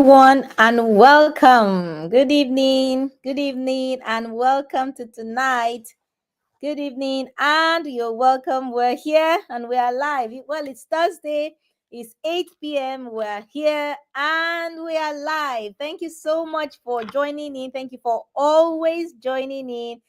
everyone, and welcome. Good evening, and welcome to tonight. Good evening, and you're welcome. We're here and we are live. Well, it's Thursday, it's 8 p.m. We're here and we are live. Thank you so much for joining in. Thank you for always joining in.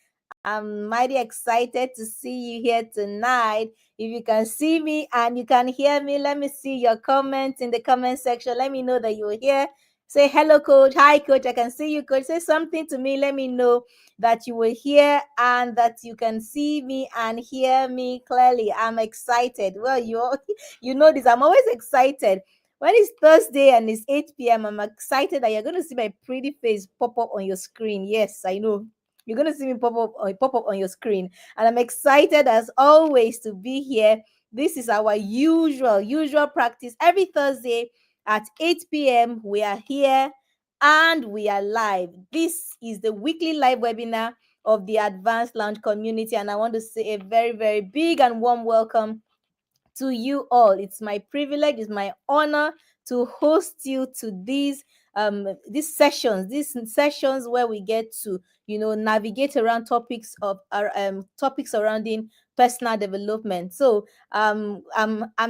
I'm mighty excited to see you here tonight. If you can see me and you can hear me, let me see your comments in the comment section. Let me know that you're here. Say hello, coach. Hi, coach. I can see you, coach. Say something to me. Let me know that you were here and that you can see me and hear me clearly. I'm excited. Well, you know this. I'm always excited. When it's Thursday and it's 8 p.m., I'm excited that you're going to see my pretty face pop up on your screen. Yes, I know. You're going to see me pop up on your screen. And I'm excited as always to be here. This is our usual practice. Every Thursday at 8 p.m., we are here and we are live. This is the weekly live webinar of the Advanced Lounge community. And I want to say a very, very big and warm welcome to you all. It's my privilege, it's my honor to host you to these sessions where we get to navigate around topics surrounding personal development. So I'm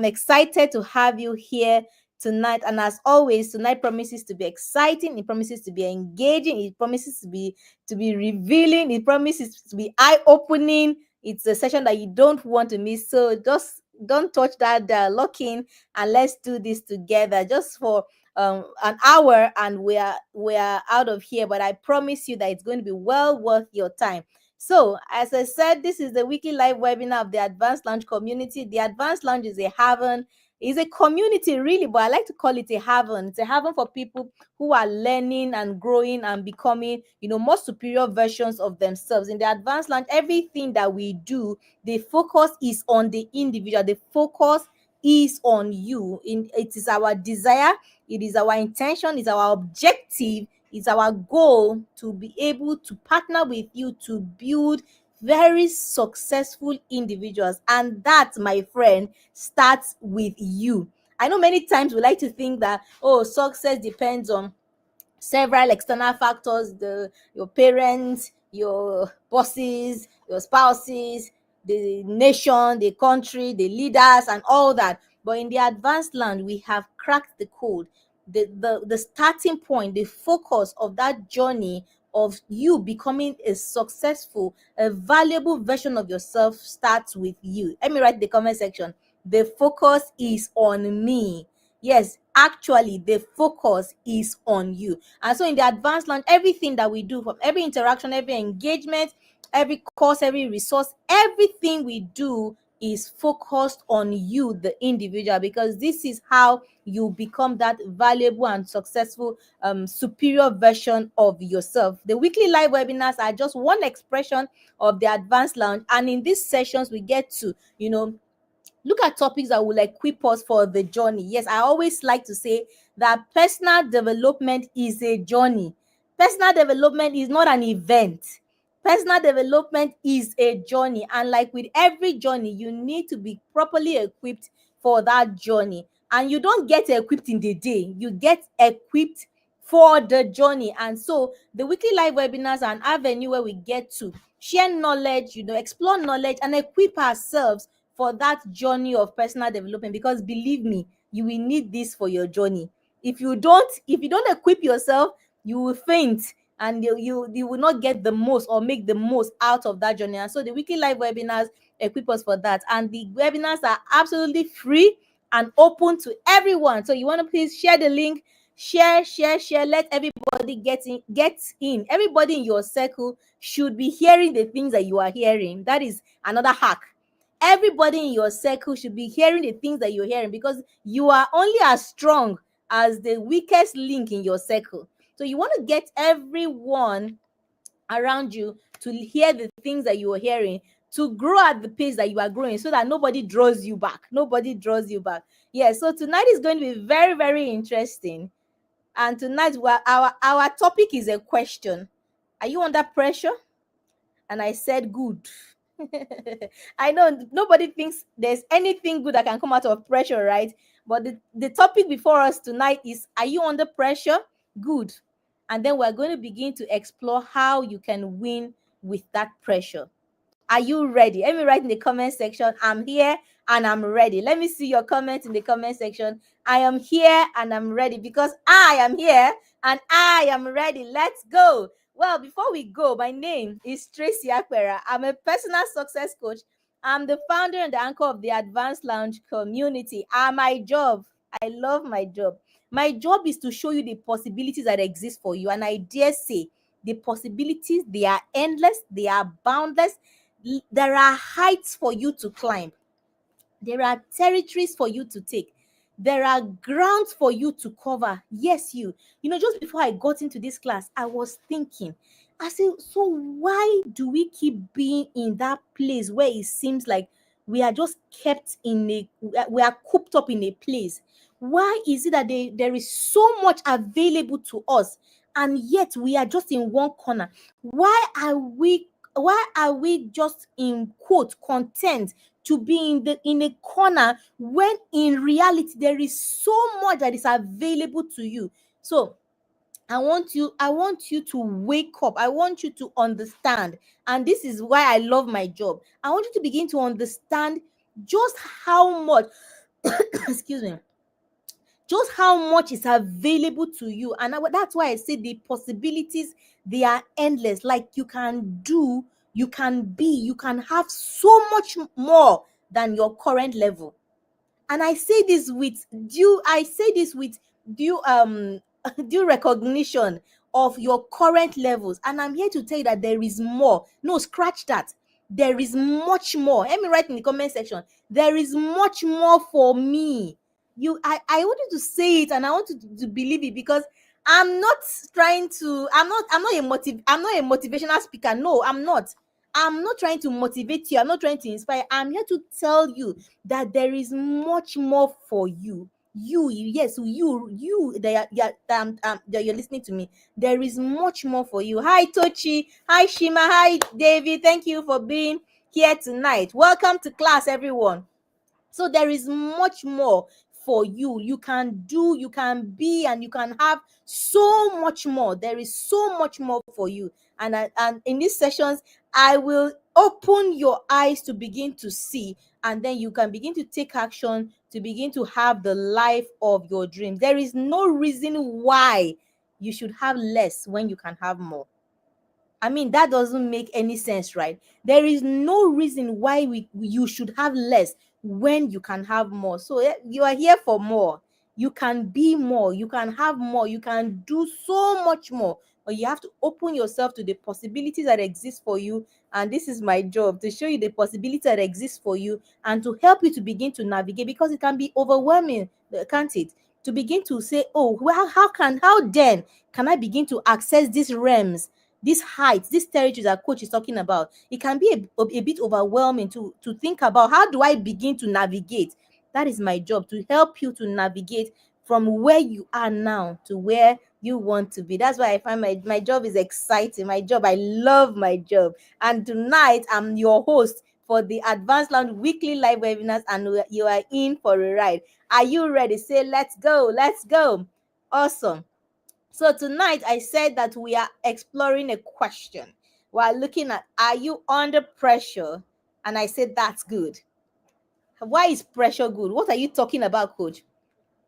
excited to have you here tonight, and as always, tonight promises to be exciting, it promises to be engaging, it promises to be revealing, it promises to be eye-opening. It's a session that you don't want to miss. So just don't touch that lock in, and let's do this together just for an hour, and we are out of here. But I promise you that it's going to be well worth your time. So, as I said, this is the weekly live webinar of the Advanced Lounge community. The Advanced Lounge is a community, really, but I like to call it a haven. It's a haven for people who are learning and growing and becoming, more superior versions of themselves. In the Advanced Lounge, everything that we do, the focus is on the individual. The focus is on you. It is our desire, it is our intention, it's our objective, it's our goal to be able to partner with you to build very successful individuals. And that, my friend, starts with you. I know many times we like to think that, success depends on several external factors, your parents, your bosses, your spouses, the nation, the country, the leaders, and all that. But in the Advanced Lounge, we have cracked the code. The starting point, the focus of that journey of you becoming a successful, a valuable version of yourself starts with you. Let me write in the comment section. The focus is on me. Yes, actually, the focus is on you. And so in the Advanced Lounge, everything that we do, from every interaction, every engagement, every course, every resource, everything we do is focused on you, the individual, because this is how you become that valuable and successful superior version of yourself. The weekly live webinars are just one expression of the Advanced Lounge, and in these sessions we get to look at topics that will equip us for the journey. Yes, I always like to say that personal development is a journey. Personal development is not an event. Personal development is a journey. And like with every journey, you need to be properly equipped for that journey. And you don't get equipped in the day, you get equipped for the journey. And so the weekly live webinars are an avenue where we get to share knowledge, explore knowledge, and equip ourselves for that journey of personal development. Because believe me, you will need this for your journey. If you don't equip yourself, you will faint, and you will not get the most or make the most out of that journey. And so the weekly live webinars equip us for that, and the webinars are absolutely free and open to everyone. So you want to please share the link, share, let everybody get in. Everybody in your circle should be hearing the things that you are hearing. That is another hack. Everybody in your circle should be hearing the things that you're hearing, because you are only as strong as the weakest link in your circle. So you want to get everyone around you to hear the things that you are hearing, to grow at the pace that you are growing, so that nobody draws you back. Yeah, so tonight is going to be very, very interesting. And tonight our topic is a question. Are you under pressure? And I said good. I know nobody thinks there's anything good that can come out of pressure, right? But the topic before us tonight is, are you under pressure? Good. And then we're going to begin to explore how you can win with that pressure. Are you ready? Let me write in the comment section, I'm here and I'm ready. Let me see your comments in the comment section. I am here and I'm ready, because I am here and I am ready. Let's go. Well, before we go, my name is Tracy Akpera. I'm a personal success coach. I'm the founder and the anchor of the Advanced Lounge community. My job, I love my job. My job is to show you the possibilities that exist for you. And I dare say, the possibilities, they are endless, they are boundless. There are heights for you to climb. There are territories for you to take. There are grounds for you to cover. Yes, you. Just before I got into this class, I was thinking, I said, so why do we keep being in that place where it seems like we are just kept we are cooped up in a place? Why is it that there is so much available to us, and yet we are just in one corner? Why are we just, in quote, content to be in a corner, when in reality there is so much that is available to you? So I want you to wake up. I want you to understand. And this is why I love my job. I want you to begin to understand just how much excuse me, just how much is available to you. And that's why I say the possibilities, they are endless. Like, you can do, you can be, you can have so much more than your current level. And I say this with due due recognition of your current levels. And I'm here to tell you that there is more. No, scratch that. There is much more. Let me write in the comment section. There is much more for me. I want you to say it, and I want you to believe it, because I'm not I'm not a motivational speaker. No, I'm not. I'm not trying to motivate you. I'm not trying to inspire. I'm here to tell you that there is much more for you. Yes, you that you're listening to me. There is much more for you. Hi, Tochi. Hi, Shima. Hi, David. Thank you for being here tonight. Welcome to class, everyone. So there is much more for you. You can do, you can be, and you can have so much more. There is so much more for you. And in these sessions, I will open your eyes to begin to see, and then you can begin to take action to begin to have the life of your dreams. There is no reason why you should have less when you can have more. I mean, that doesn't make any sense, right? There is no reason why you should have less when you can have more. So you are here for more. You can be more. You can have more. You can do so much more. But you have to open yourself to the possibilities that exist for you. And this is my job, to show you the possibilities that exist for you and to help you to begin to navigate, because it can be overwhelming, can't it? To begin to say, oh, well, how then can I begin to access these realms, these heights, these territories that coach is talking about? It can be a bit overwhelming to think about, how do I begin to navigate? That is my job, to help you to navigate from where you are now to where you want to be. That's why I find my job is exciting. My job, I love my job. And tonight, I'm your host for the Advanced Lounge weekly live webinars, and you are in for a ride. Are you ready? Say, let's go, let's go. Awesome. So tonight I said that we are exploring a question. We're looking at, are you under pressure? And I said, that's good. Why is pressure good? What are you talking about, coach?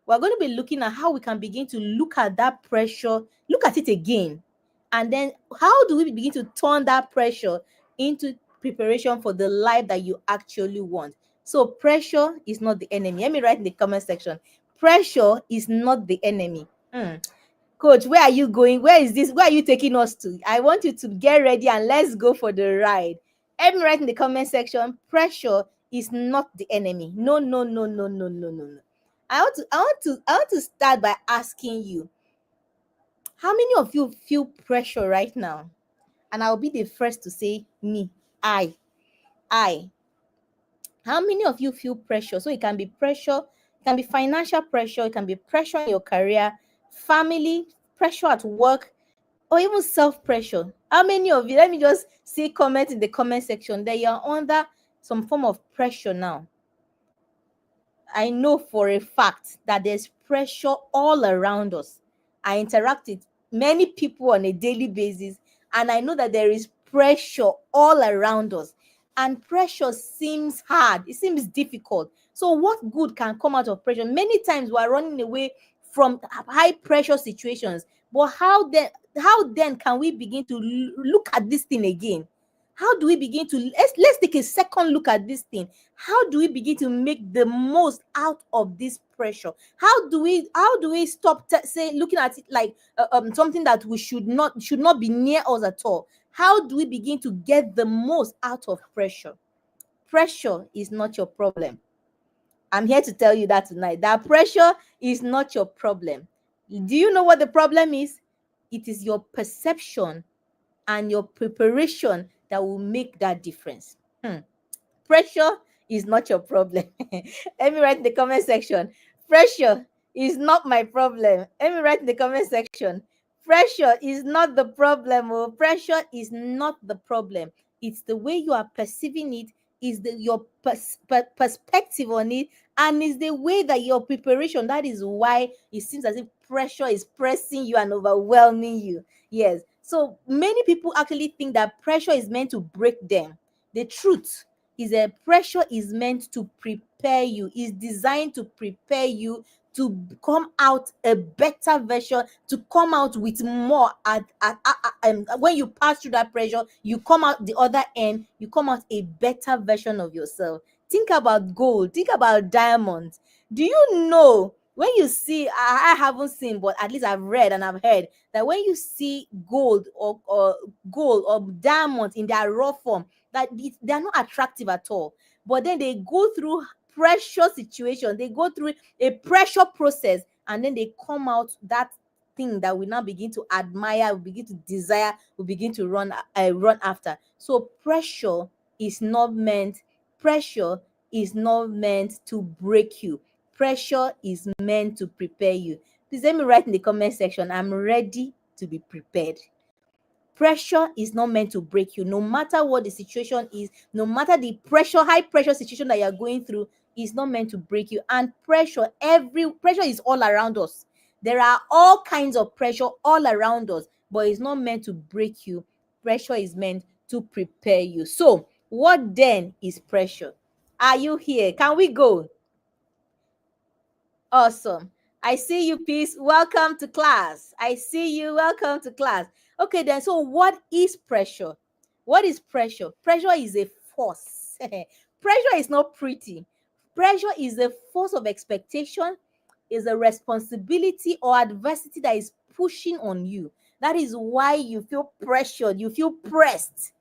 We're going to be looking at how we can begin to look at that pressure, look at it again. And then how do we begin to turn that pressure into preparation for the life that you actually want? So pressure is not the enemy. Let me write in the comment section. Pressure is not the enemy. Coach, where are you going? Where is this? Where are you taking us to? I want you to get ready and let's go for the ride. Let me write in the comment section, pressure is not the enemy. No, no, no, no, no, no, no, no. I want to start by asking you, how many of you feel pressure right now? And I'll be the first to say, me, I. How many of you feel pressure? So it can be pressure, it can be financial pressure, it can be pressure in your career, family, pressure at work, or even self-pressure. How many of you, let me just see comment in the comment section that you're under some form of pressure now. I know for a fact that there's pressure all around us. I interact with many people on a daily basis, and I know that there is pressure all around us. And pressure seems hard, it seems difficult. So, what good can come out of pressure? Many times we are running away from high pressure situations. But how then can we begin to look at this thing again? How do we begin to let's take a second look at this thing? How do we begin to make the most out of this pressure? How do we stop say looking at it like something that we should not be near us at all? How do we begin to get the most out of pressure? Pressure is not your problem. I'm here to tell you that tonight. That pressure is not your problem. Do you know what the problem is? It is your perception and your preparation that will make that difference. Pressure is not your problem. Let me write in the comment section. Pressure is not my problem. Let me write in the comment section. Pressure is not the problem. Oh, pressure is not the problem. It's the way you are perceiving it, is your perspective on it, and is the way that your preparation. That is why it seems as if pressure is pressing you and overwhelming you. Yes. So many people actually think that pressure is meant to break them. The truth is that pressure is meant to prepare you, is designed to prepare you to come out a better version, to come out with more. When you pass through that pressure, you come out the other end, you come out a better version of yourself. Think about gold, think about diamonds. Do you know when you see, I haven't seen, but at least I've read and I've heard that when you see gold or diamonds in their raw form, that they're not attractive at all. But then they go through pressure situations, they go through a pressure process, and then they come out that thing that we now begin to admire, we begin to desire, we begin to run after. So pressure is not meant to break you. Pressure is meant to prepare you. Please let me write in the comment section, I'm ready to be prepared. Pressure is not meant to break you. No matter what the situation is, no matter the high pressure situation that you're going through, is not meant to break you. And every pressure is all around us. There are all kinds of pressure all around us, but it's not meant to break you. Pressure is meant to prepare you. So, what then is pressure? Are you here? Can we go? Awesome. I see you, peace. Welcome to class. I see you. Welcome to class. Okay, then. So, what is pressure? What is pressure? Pressure is a force. Pressure is not pretty. Pressure is a force of expectation, is a responsibility or adversity that is pushing on you. That is why you feel pressured, you feel pressed,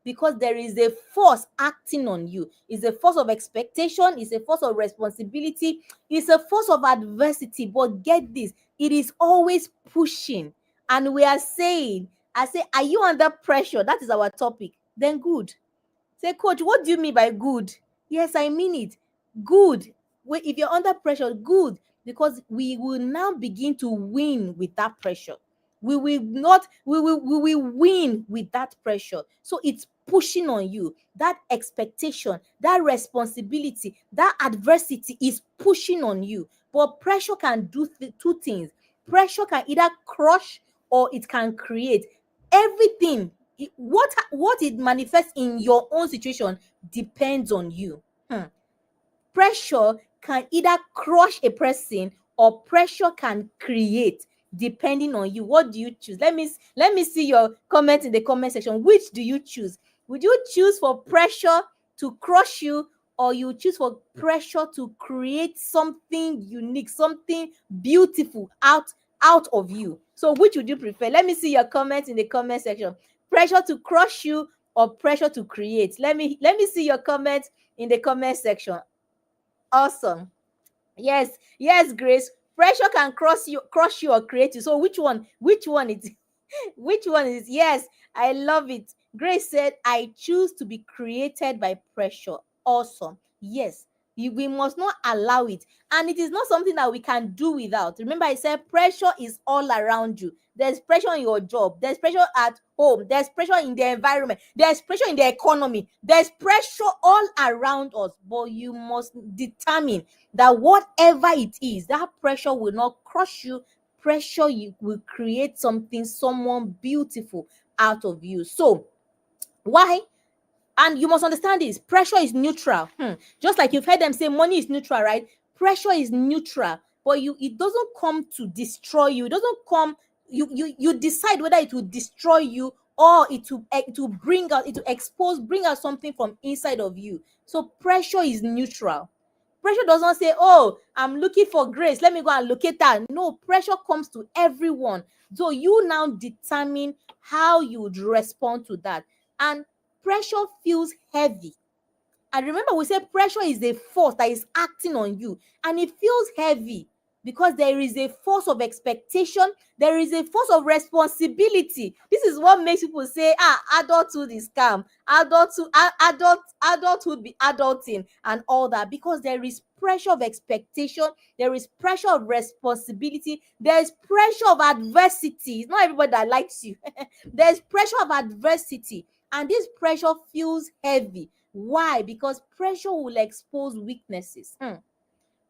because there is a force acting on you. It's a force of expectation, it's a force of responsibility, it's a force of adversity. But get this, it is always pushing. And we are saying, are you under pressure? That is our topic. Then good. Say, coach, what do you mean by good? Yes, I mean it. Good. If you're under pressure, good. Because we will now begin to win with that pressure. We will win with that pressure. So it's pushing on you. That expectation, that responsibility, that adversity is pushing on you. But pressure can do two things. Pressure can either crush or it can create. Everything, what it manifests in your own situation depends on you. Pressure can either crush a person or pressure can create, depending on you. What do you choose? Let me see your comment in the comment section. Which do you choose? Would you choose for pressure to crush you, or you choose for pressure to create something unique, something beautiful out of you? So which would you prefer? Let me see your comment in the comment section. Pressure to crush you or pressure to create? Let me see your comment in the comment section. Awesome. Yes, Grace. Pressure can crush you or create you. So which one is which one is? Yes, I love it. Grace said, I choose to be created by pressure. Awesome. Yes, we must not allow it. And it is not something that we can do without. Remember, I said pressure is all around you. There's pressure in your job. There's pressure at home. There's pressure in the environment. There's pressure in the economy. There's pressure all around us. But you must determine that whatever it is, that pressure will not crush you. pressure will create someone beautiful out of you. So why? And you must understand this, pressure is neutral. Just like you've heard them say money is neutral, right? Pressure is neutral, but it doesn't come to destroy you. It doesn't come, you decide whether it will destroy you, or it will bring out something from inside of you. So pressure is neutral. Pressure does not say, oh, I'm looking for grace, let me go and locate that. No, pressure comes to everyone. So you now determine how you would respond to that. And pressure feels heavy. And remember, we said pressure is a force that is acting on you, and it feels heavy because there is a force of expectation, there is a force of responsibility. This is what makes people say, adulthood is calm, adulthood be adulting and all that, because there is pressure of expectation, there is pressure of responsibility, there is pressure of adversity. It's not everybody that likes you. There's pressure of adversity, and this pressure feels heavy. Why? Because pressure will expose weaknesses.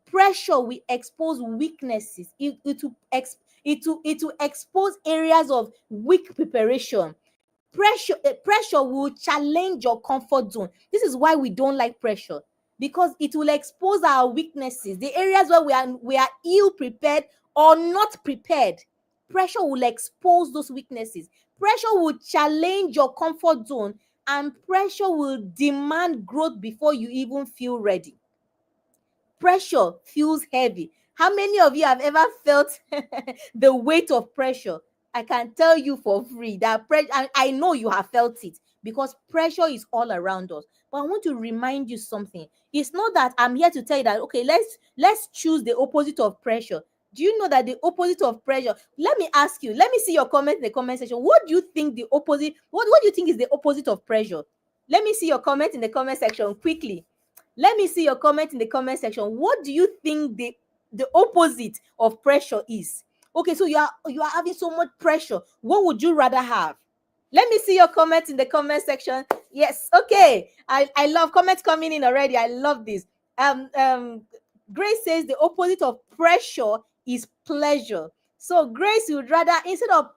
Pressure will expose weaknesses. It will expose areas of weak preparation. Pressure will challenge your comfort zone. This is why we don't like pressure, because it will expose our weaknesses, the areas where we are ill prepared or not prepared. Pressure will expose those weaknesses. Pressure will challenge your comfort zone, and pressure will demand growth before you even feel ready. Pressure feels heavy. How many of you have ever felt the weight of pressure? I can tell you for free that I know you have felt it, because pressure is all around us. But I want to remind you something. It's not that I'm here to tell you that, okay, let's choose the opposite of pressure. Do you know that the opposite of pressure? Let me ask you. Let me see your comment in the comment section. What do you think the opposite? What do you think is the opposite of pressure? Let me see your comment in the comment section quickly. Let me see your comment in the comment section. What do you think the opposite of pressure is? Okay, so you are having so much pressure. What would you rather have? Let me see your comment in the comment section. Yes, okay. I love comments coming in already. I love this. Grace says the opposite of pressure is pleasure. So Grace would rather, instead of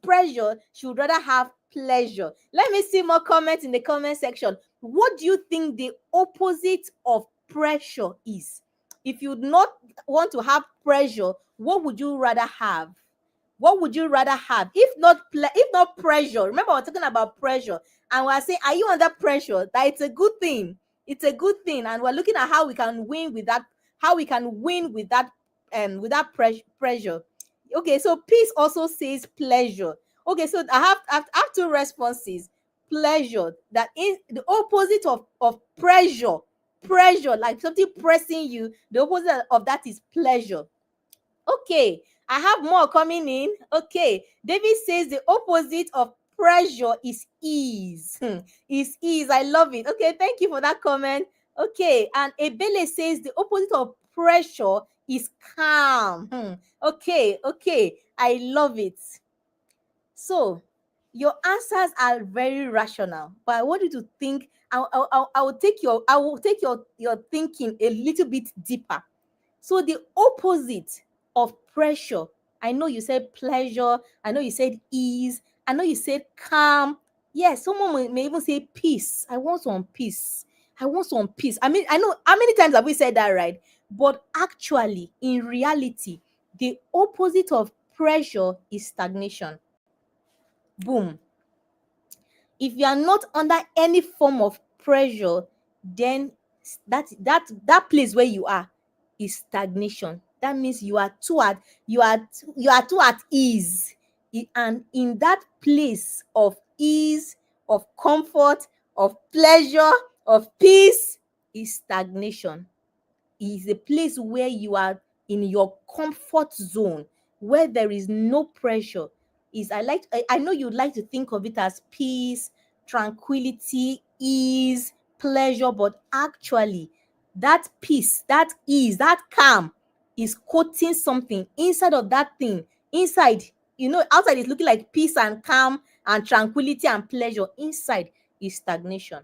pressure, she would rather have pleasure. Let me see more comments in the comment section. What do you think the opposite of pressure is? If you not want to have pressure, what would you rather have? What would you rather have? If not pressure, remember we're talking about pressure, and we're saying, are you under pressure? That it's a good thing. It's a good thing, and we're looking at how we can win with that. How we can win with that pressure. Okay, so peace also says pleasure. Okay, so I have two responses. Pleasure, that is the opposite of pressure. Pressure, like something pressing you. The opposite of that is pleasure. Okay, I have more coming in. Okay, David says the opposite of pressure is ease. Is ease. I love it. Okay, thank you for that comment. Okay, and Ebele says the opposite of pressure is calm. Okay, I love it. So your answers are very rational, but I want you to think. I will take your thinking a little bit deeper. So the opposite of pressure, I know you said pleasure, I know you said ease, I know you said calm. Yes, someone may even say peace. I want some peace. I want some peace. I mean, I know how many times have we said that, right? But actually, in reality, the opposite of pressure is stagnation. Boom. If you are not under any form of pressure, then that place where you are is stagnation. That means you are too at ease. And in that place of ease, of comfort, of pleasure, of peace, is stagnation. Is a place where you are in your comfort zone, where there is no pressure. I know you like to think of it as peace, tranquility, ease, pleasure, but actually that peace, that ease, that calm is coating something inside of that thing. Inside, outside is looking like peace and calm and tranquility and pleasure. Inside is stagnation.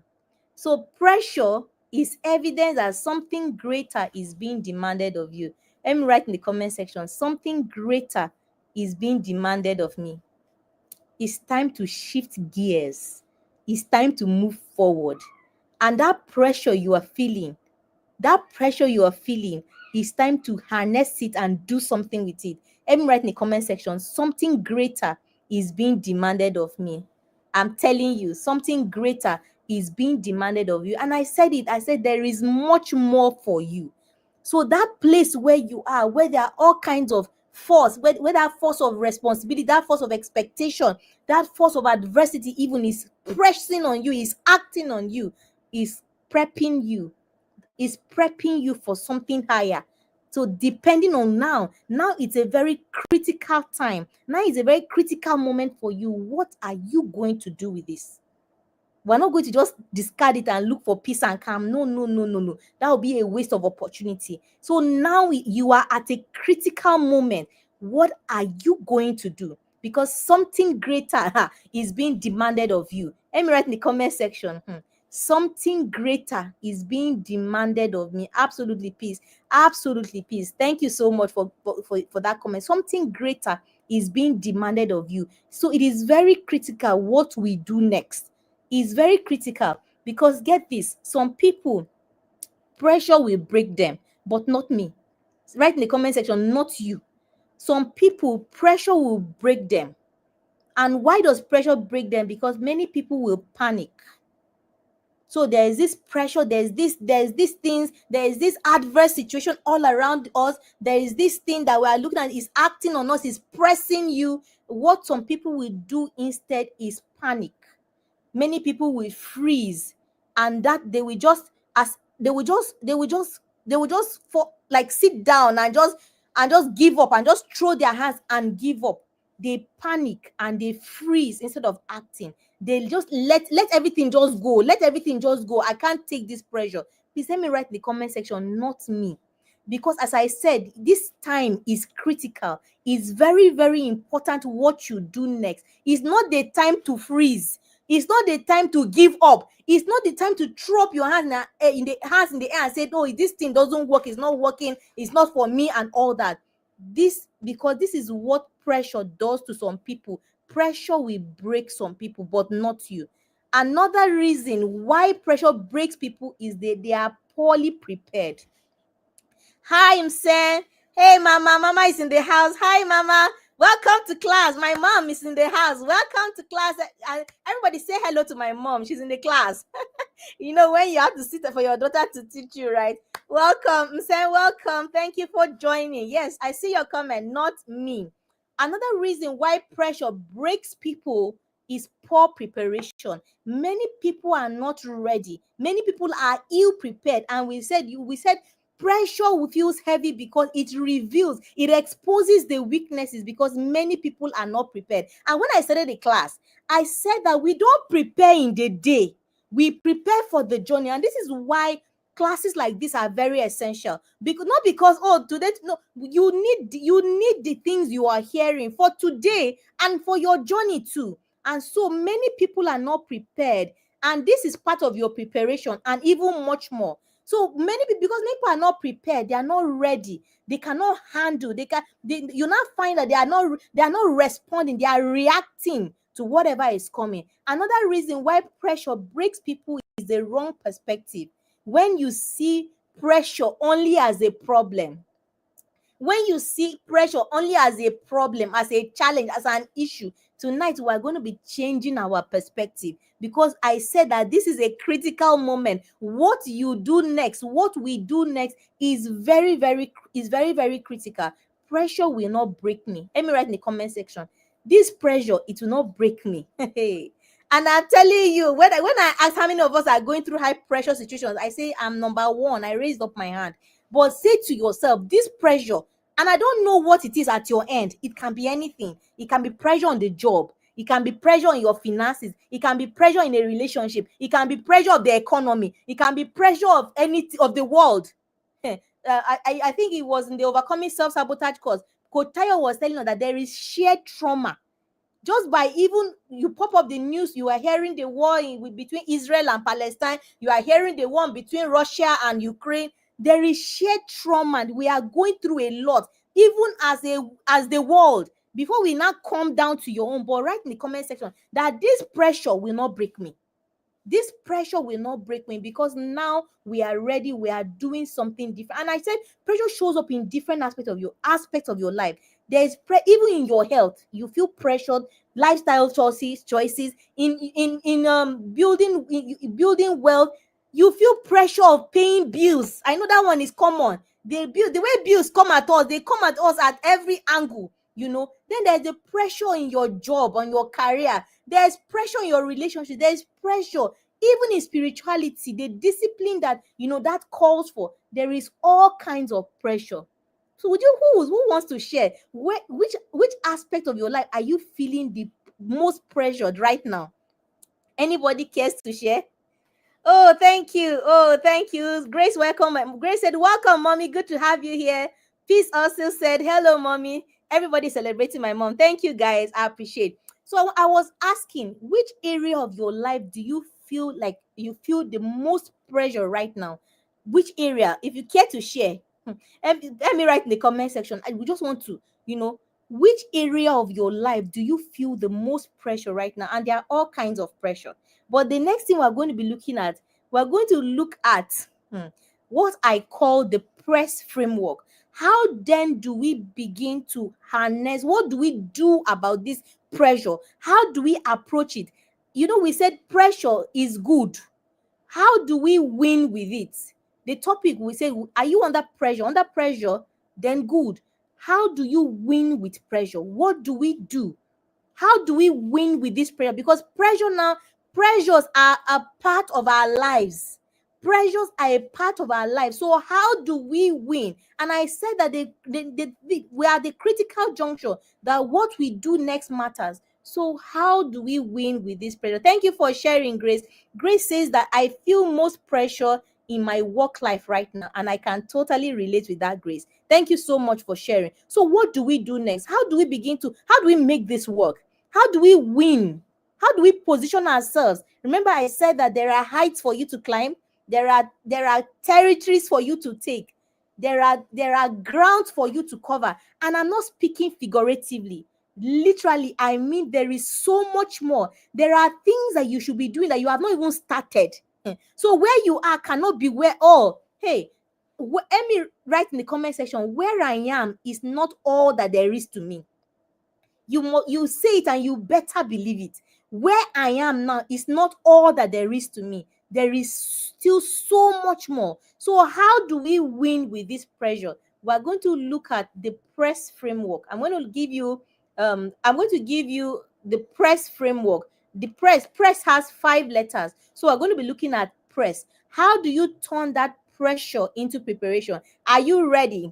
So pressure is evidence that something greater is being demanded of you. Let me write in the comment section, something greater is being demanded of me. It's time to shift gears. It's time to move forward. And that pressure you are feeling, it's time to harness it and do something with it. Let me write in the comment section, something greater is being demanded of me. I'm telling you, something greater is being demanded of you. And I said it, I said there is much more for you. So that place where you are, where there are all kinds of force, where that force of responsibility, that force of expectation, that force of adversity even is pressing on you, is acting on you, is prepping you, for something higher. So depending on now it's a very critical time. Now is a very critical moment for you. What are you going to do with this? We're not going to just discard it and look for peace and calm. No, no, no, no, no. That will be a waste of opportunity. So now you are at a critical moment. What are you going to do? Because something greater is being demanded of you. Let me write in the comment section. Something greater is being demanded of me. Absolutely peace. Absolutely peace. Thank you so much for that comment. Something greater is being demanded of you. So it is very critical what we do next. Is very critical, because get this, some people, pressure will break them, but not me. Write in the comment section, not you. Some people, pressure will break them. And why does pressure break them? Because many people will panic. So there is this pressure, there's these things, there is this adverse situation all around us. There is this thing that we are looking at, is acting on us, is pressing you. What some people will do instead is panic. Many people will freeze, and that they will just like sit down and just give up and just throw their hands and give up. They panic and they freeze instead of acting. They just let everything just go. I can't take this pressure. Please let me write in the comment section, not me. Because as I said, this time is critical. It's very, very important what you do next. It's not the time to freeze. It's not the time to give up. It's not the time to throw up your hands in the air and say, no, this thing doesn't work. It's not working. It's not for me and all that. Because this is what pressure does to some people. Pressure will break some people, but not you. Another reason why pressure breaks people is that they are poorly prepared. Hi, Msen. Hey, Mama. Mama is in the house. Hi, Mama. Welcome to class. My mom is in the house. Welcome to class. Everybody say hello to my mom. She's in the class. You know, when you have to sit for your daughter to teach you, right? Welcome, Msen. Welcome. Thank you for joining. Yes, I see your comment, not me. Another reason why pressure breaks people is poor preparation. Many people are not ready. Many people are ill prepared. And we said pressure feels heavy because it reveals, it exposes the weaknesses, because many people are not prepared. And when I started the class, I said that we don't prepare in the day. We prepare for the journey. And this is why classes like this are very essential. Not because, today, no, you need the things you are hearing for today and for your journey too. And so many people are not prepared. And this is part of your preparation and even much more. So many people, because many people are not prepared, they are not ready, they cannot handle, you now find that they are not responding, they are reacting to whatever is coming. Another reason why pressure breaks people is the wrong perspective. When you see pressure only as a problem, when you see pressure only as a problem, as a challenge, as an issue, tonight we are going to be changing our perspective, because I said that this is a critical moment. What you do next, what we do next is very, very critical. Pressure will not break me. Let me write in the comment section, this pressure, it will not break me. And I'm telling you, when I ask how many of us are going through high pressure situations, I say I'm number one. I raised up my hand. But say to yourself, this pressure, and I don't know what it is at your end. It can be anything. It can be pressure on the job. It can be pressure on your finances. It can be pressure in a relationship. It can be pressure of the economy. It can be pressure of of the world. I think it was in the Overcoming Self-Sabotage course. Coach Tayo was telling us that there is shared trauma. Just by even you pop up the news, you are hearing the war between Israel and Palestine. You are hearing the one between Russia and Ukraine. There is shared trauma. We are going through a lot, even as the world. Before we now come down to your own, but write in the comment section that this pressure will not break me. This pressure will not break me, because now we are ready. We are doing something different. And I said pressure shows up in different aspects of your life. There's even in your health, you feel pressured. Lifestyle choices in building wealth, you feel pressure of paying bills. I know that one is common. The way bills come at us, they come at us at every angle. Then there's the pressure in your job, on your career. There's pressure in your relationship. There's pressure even in spirituality, the discipline that that calls for. There is all kinds of pressure. So who wants to share which aspect of your life are you feeling the most pressured right now? Anybody cares to share? Oh, thank you. Oh, thank you. Grace, welcome. Grace said, welcome, mommy. Good to have you here. Peace also said, hello, mommy. Everybody celebrating my mom. Thank you, guys. I appreciate. So I was asking, which area of your life do you feel like you feel the most pressure right now? Which area? If you care to share, let me write in the comment section. We just want to, which area of your life do you feel the most pressure right now? And there are all kinds of pressure. But the next thing we're going to be looking at, we're going to look at what I call the press framework. How then do we begin to harness? What do we do about this pressure? How do we approach it? We said pressure is good. How do we win with it? The topic, we say, are you under pressure? Under pressure, then good. How do you win with pressure? What do we do? How do we win with this pressure? Because pressures are a part of our lives. Pressures are a part of our lives. So how do we win? And I said that we are the critical juncture, that what we do next matters. So how do we win with this pressure? Thank you for sharing, Grace. Grace says that I feel most pressure in my work life right now, and I can totally relate with that, Grace. Thank you so much for sharing. So what do we do next? How do we make this work? How do we win? How do we position ourselves? Remember, I said that there are heights for you to climb. There are territories for you to take. There are grounds for you to cover. And I'm not speaking figuratively. Literally, I mean, there is so much more. There are things that you should be doing that you have not even started. So where you are cannot be where all. Hey, let me write in the comment section, where I am is not all that there is to me. You say it and you better believe it. Where I am now is not all that there is to me. There is still so much more. So how do we win with this pressure? We're going to look at the press framework. I'm going to give you the press framework. The press has 5 letters. So we're going to be looking at press. How do you turn that pressure into preparation? Are you ready?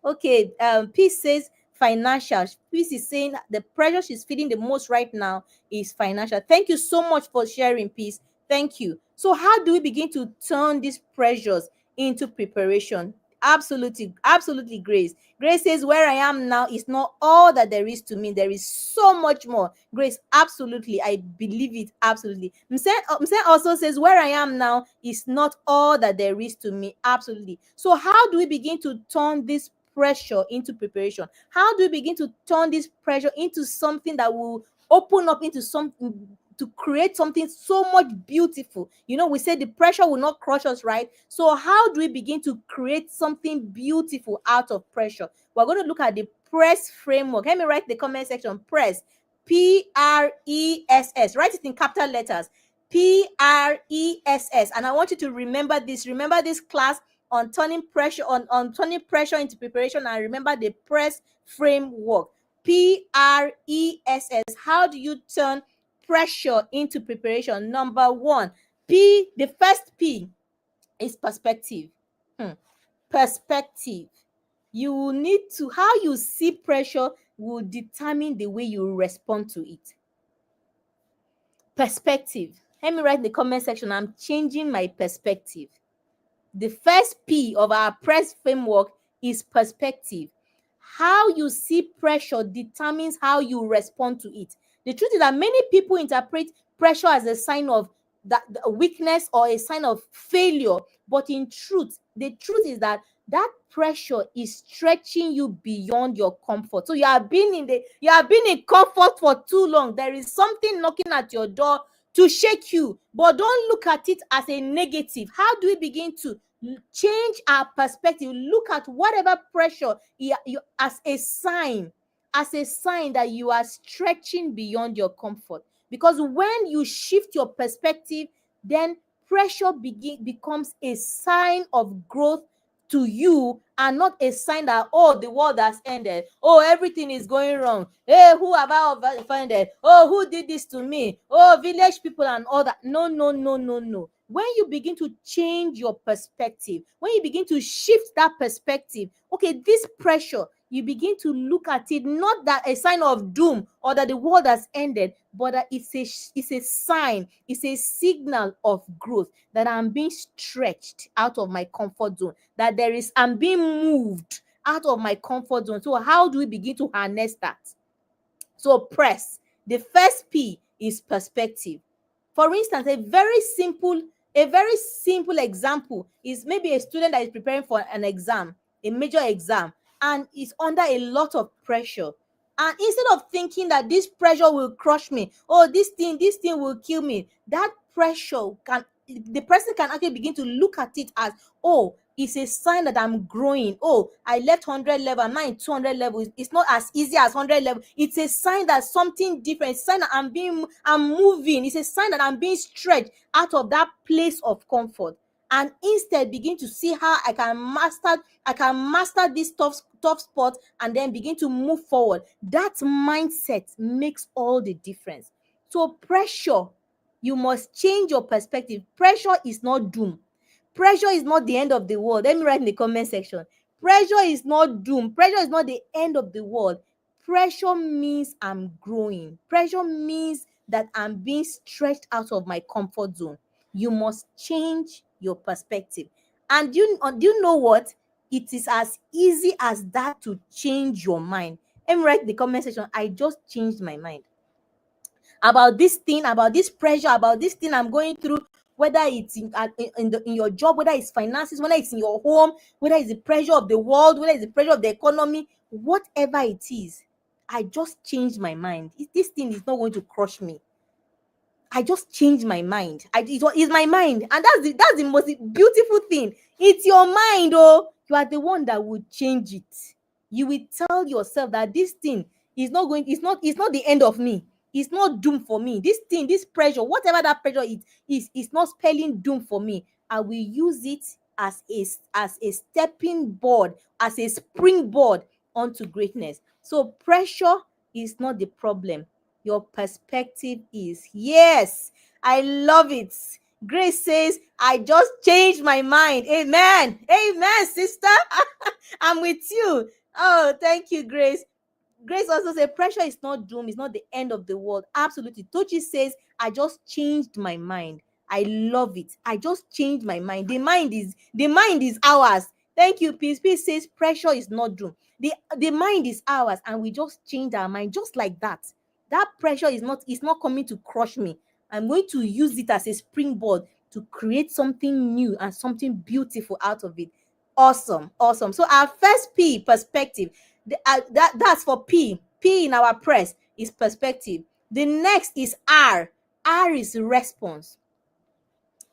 Okay, Peace says financial. Peace is saying the pressure she's feeling the most right now is financial. Thank you so much for sharing, Peace. Thank you. So how do we begin to turn these pressures into preparation? Absolutely, Grace. Grace says, where I am now is not all that there is to me. There is so much more. Grace, absolutely. I believe it. Absolutely. Mse also says, where I am now is not all that there is to me. Absolutely. So how do we begin to turn this pressure into preparation? How do we begin to turn this pressure into something that will open up into something, to create something so much beautiful? We say the pressure will not crush us, right? So how do we begin to create something beautiful out of pressure? We're going to look at the press framework. Let me write the comment section. Press, P-R-E-S-S. Write it in capital letters. P-R-E-S-S. And I want you to remember this. Remember this class on turning pressure into preparation, and remember the press framework. P-R-E-S-S. How do you turn pressure into preparation? Number 1, the first P is perspective. Perspective. You will need to, how you see pressure will determine the way you respond to it. Perspective. Let me write in the comment section, I'm changing my perspective. The first P of our press framework is perspective. How you see pressure determines how you respond to it. The truth is that many people interpret pressure as a sign of weakness or a sign of failure, but in truth, the truth is that pressure is stretching you beyond your comfort. So you have been in comfort for too long. There is something knocking at your door to shake you, but don't look at it as a negative. How do we begin to change our perspective? Look at whatever pressure as a sign, that you are stretching beyond your comfort. Because when you shift your perspective, then pressure becomes a sign of growth to you, and not a sign that, oh, the world has ended, oh, everything is going wrong, hey, who have I offended, oh, who did this to me, oh, village people and all that. No, no, no, no, no. When you begin to change your perspective, when you begin to shift that perspective, okay, this pressure, you begin to look at it not that a sign of doom or that the world has ended, but that it's a sign, it's a signal of growth, that I'm being stretched out of my comfort zone, that I'm being moved out of my comfort zone. So how do we begin to harness that? So press. The first P is perspective. For instance, a very simple example is maybe a student that is preparing for an exam, a major exam, and is under a lot of pressure. And instead of thinking that this pressure will crush me, oh, this thing will kill me, that pressure the person can actually begin to look at it as, oh, it's a sign that I'm growing. Oh, I left 100 level, I'm now in 200 level. It's not as easy as 100 level. It's a sign that something different. It's a sign that I'm moving. It's a sign that I'm being stretched out of that place of comfort. And instead begin to see how I can master this tough spot, and then begin to move forward. That mindset makes all the difference. So pressure, you must change your perspective. Pressure is not doom. Pressure is not the end of the world. Let me write in the comment section. Pressure is not doom. Pressure is not the end of the world. Pressure means I'm growing. Pressure means that I'm being stretched out of my comfort zone. You must change your perspective. And do you know what? It is as easy as that to change your mind. Let me write in the comment section, I just changed my mind about this thing, about this pressure, about this thing I'm going through, whether it's in your job, whether it's finances, whether it's in your home, whether it's the pressure of the world, whether it's the pressure of the economy, whatever it is, I just changed my mind. This thing is not going to crush me. I just changed my mind. It's my mind, and that's the most beautiful thing. It's your mind, oh. You are the one that will change it. You will tell yourself that this thing is not going. It's not the end of me. It's not doom for me. This thing, this pressure, whatever that pressure is not spelling doom for me. I will use it as a stepping board, as a springboard onto greatness. So pressure is not the problem. Your perspective is. Yes, I love it. Grace says, I just changed my mind. Amen. Amen, sister. I'm with you. Oh, thank you, Grace. Grace also says, pressure is not doom. It's not the end of the world. Absolutely. Tochi says, I just changed my mind. I love it. I just changed my mind. The mind is ours. Thank you, Peace. Peace says, pressure is not doom. The mind is ours, and we just changed our mind just like that. That pressure is not coming to crush me. I'm going to use it as a springboard to create something new and something beautiful out of it. Awesome. So our first P, perspective. That's for P. P in our press is perspective. The next is R. R is response.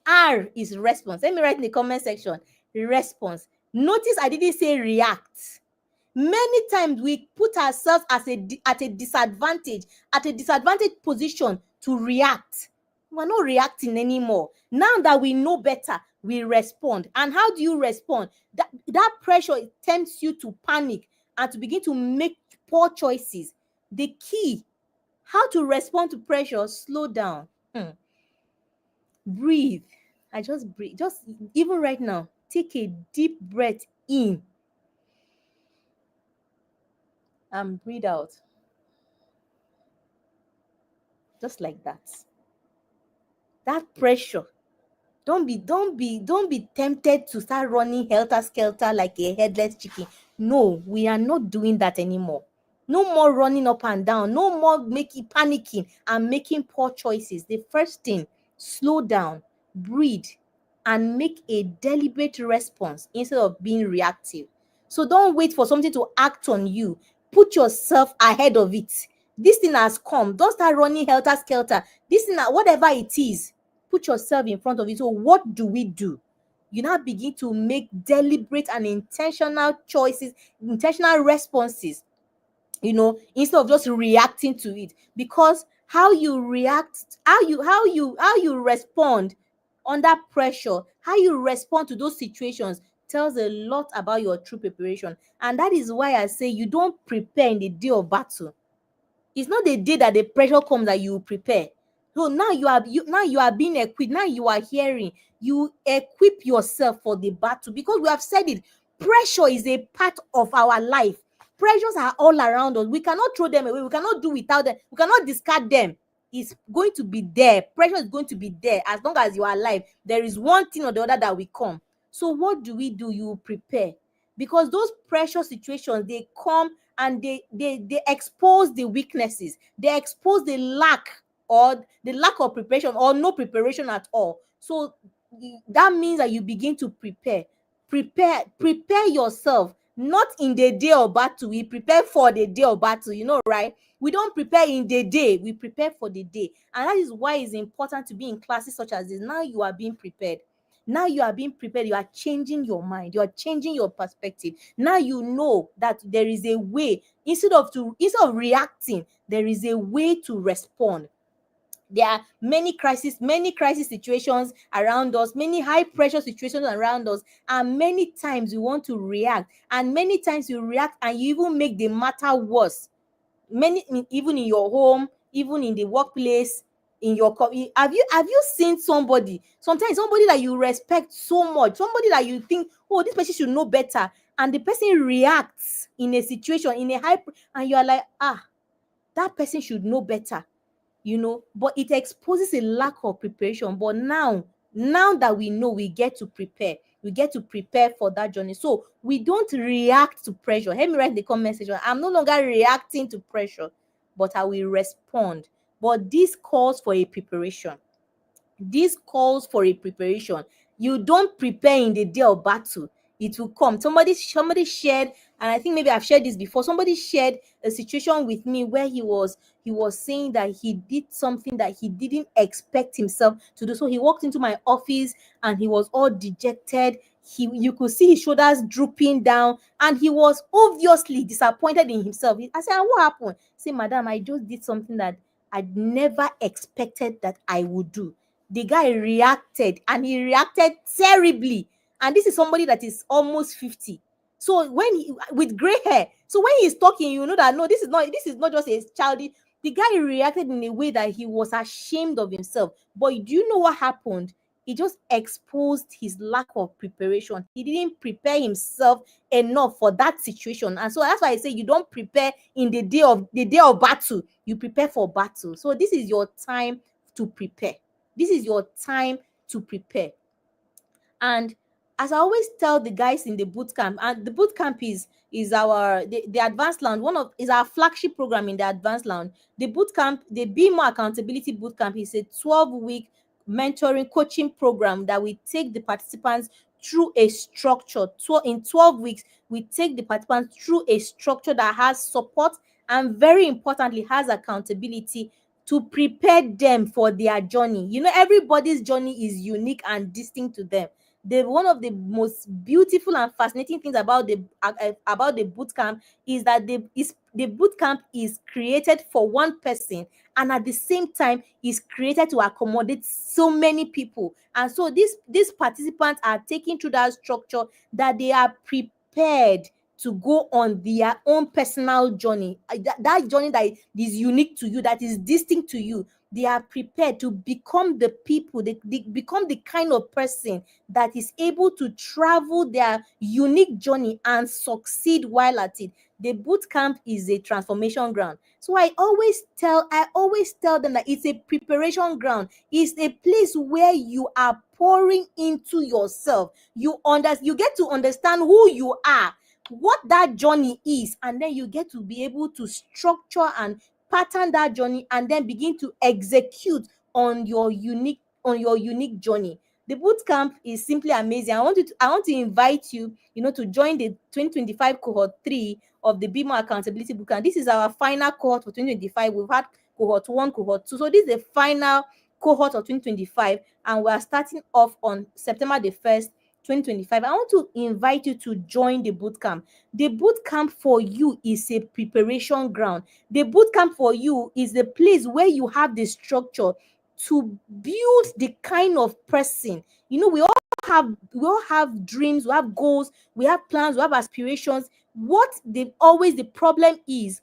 R is response. Let me write in the comment section. Response. Notice I didn't say react. Many times we put ourselves at a disadvantage position to react. We're not reacting anymore. Now that we know better, we respond. And how do you respond? That pressure tempts you to panic and to begin to make poor choices. The key, how to respond to pressure, slow down. Breathe. I just breathe. Just even right now, take a deep breath in and breathe out. Just like that. That pressure. Don't be tempted to start running helter-skelter like a headless chicken. No, we are not doing that anymore. No more running up and down. No more panicking and making poor choices. The first thing, slow down, breathe, and make a deliberate response instead of being reactive. So don't wait for something to act on you. Put yourself ahead of it. This thing has come. Don't start running helter skelter. This thing, whatever it is, put yourself in front of it. So what do we do? You now begin to make deliberate and intentional choices, intentional responses, instead of just reacting to it. Because how you react, how you respond under pressure, how you respond to those situations tells a lot about your true preparation. And that is why I say you don't prepare in the day of battle. It's not the day that the pressure comes that you prepare. So now you are being equipped. Now you are hearing. You equip yourself for the battle, because we have said it. Pressure is a part of our life. Pressures are all around us. We cannot throw them away. We cannot do without them. We cannot discard them. It's going to be there. Pressure is going to be there as long as you are alive. There is one thing or the other that will come. So what do? You prepare, because those pressure situations, they come and they expose the weaknesses. They expose the lack of preparation or no preparation at all. So that means that you begin to prepare yourself, not in the day of battle. We prepare for the day of battle, right? We don't prepare in the day, we prepare for the day. And that is why it's important to be in classes such as this. Now you are being prepared. Now you are being prepared. You are changing your mind. You are changing your perspective. Now you know that there is a way. Instead of reacting, there is a way to respond. There are many crisis situations around us, many high pressure situations around us, and many times we want to react, and many times you react and you even make the matter worse. Even in your home, even in the workplace, in your have you seen sometimes somebody that you respect so much, somebody that you think, oh, this person should know better, and the person reacts in a situation, in a and you are like, that person should know better, but it exposes a lack of preparation. But now that we know, we get to prepare for that journey. So we don't react to pressure. Let me write in the comment section, I'm no longer reacting to pressure, but I will respond. But this calls for a preparation. You don't prepare in the day of battle. It will come. Somebody shared, and I think maybe I've shared this before. Somebody shared a situation with me where he was saying that he did something that he didn't expect himself to do. So he walked into my office and he was all dejected. You could see his shoulders drooping down, and he was obviously disappointed in himself. I said, what happened? Say, madam, I just did something that I never expected that I would do. The guy reacted, and he reacted terribly. And this is somebody that is almost 50. So with gray hair. So when he's talking, you know that no, this is not just a childish. The guy reacted in a way that he was ashamed of himself. But do you know what happened? He just exposed his lack of preparation. He didn't prepare himself enough for that situation. And so that's why I say you don't prepare in the day of battle. You prepare for battle. So this is your time to prepare. This is your time to prepare. And as I always tell the guys in the boot camp, and the boot camp is our the advanced lounge, is our flagship program in the advanced lounge. The boot camp, the Be More Accountability boot camp, is a 12-week mentoring coaching program that we take the participants through a structure. In 12 weeks, we take the participants through a structure that has support and, very importantly, has accountability to prepare them for their journey. Everybody's journey is unique and distinct to them. One of the most beautiful and fascinating things about the boot camp is that the boot camp is created for one person, and at the same time is created to accommodate so many people. And so these participants are taken through that structure, that they are prepared to go on their own personal journey, that journey that is unique to you, that is distinct to you. They are prepared to become the people, they become the kind of person that is able to travel their unique journey and succeed while at it. The boot camp is a transformation ground. So I always tell them that it's a preparation ground. It's a place where you are pouring into yourself. You get to understand who you are, what that journey is, and then you get to be able to structure and pattern that journey, and then begin to execute on your unique journey. The boot camp is simply amazing. I want to invite you, to join the 2025 cohort 3 of the Be More Accountability Bootcamp. This is our final cohort for 2025. We've had cohort 1, cohort 2. So this is the final cohort of 2025, and we are starting off on September the 1st, 2025. I want to invite you to join the bootcamp. The bootcamp for you is a preparation ground. The bootcamp for you is the place where you have the structure to build the kind of person. We all have dreams, we have goals, we have plans, we have aspirations. The problem is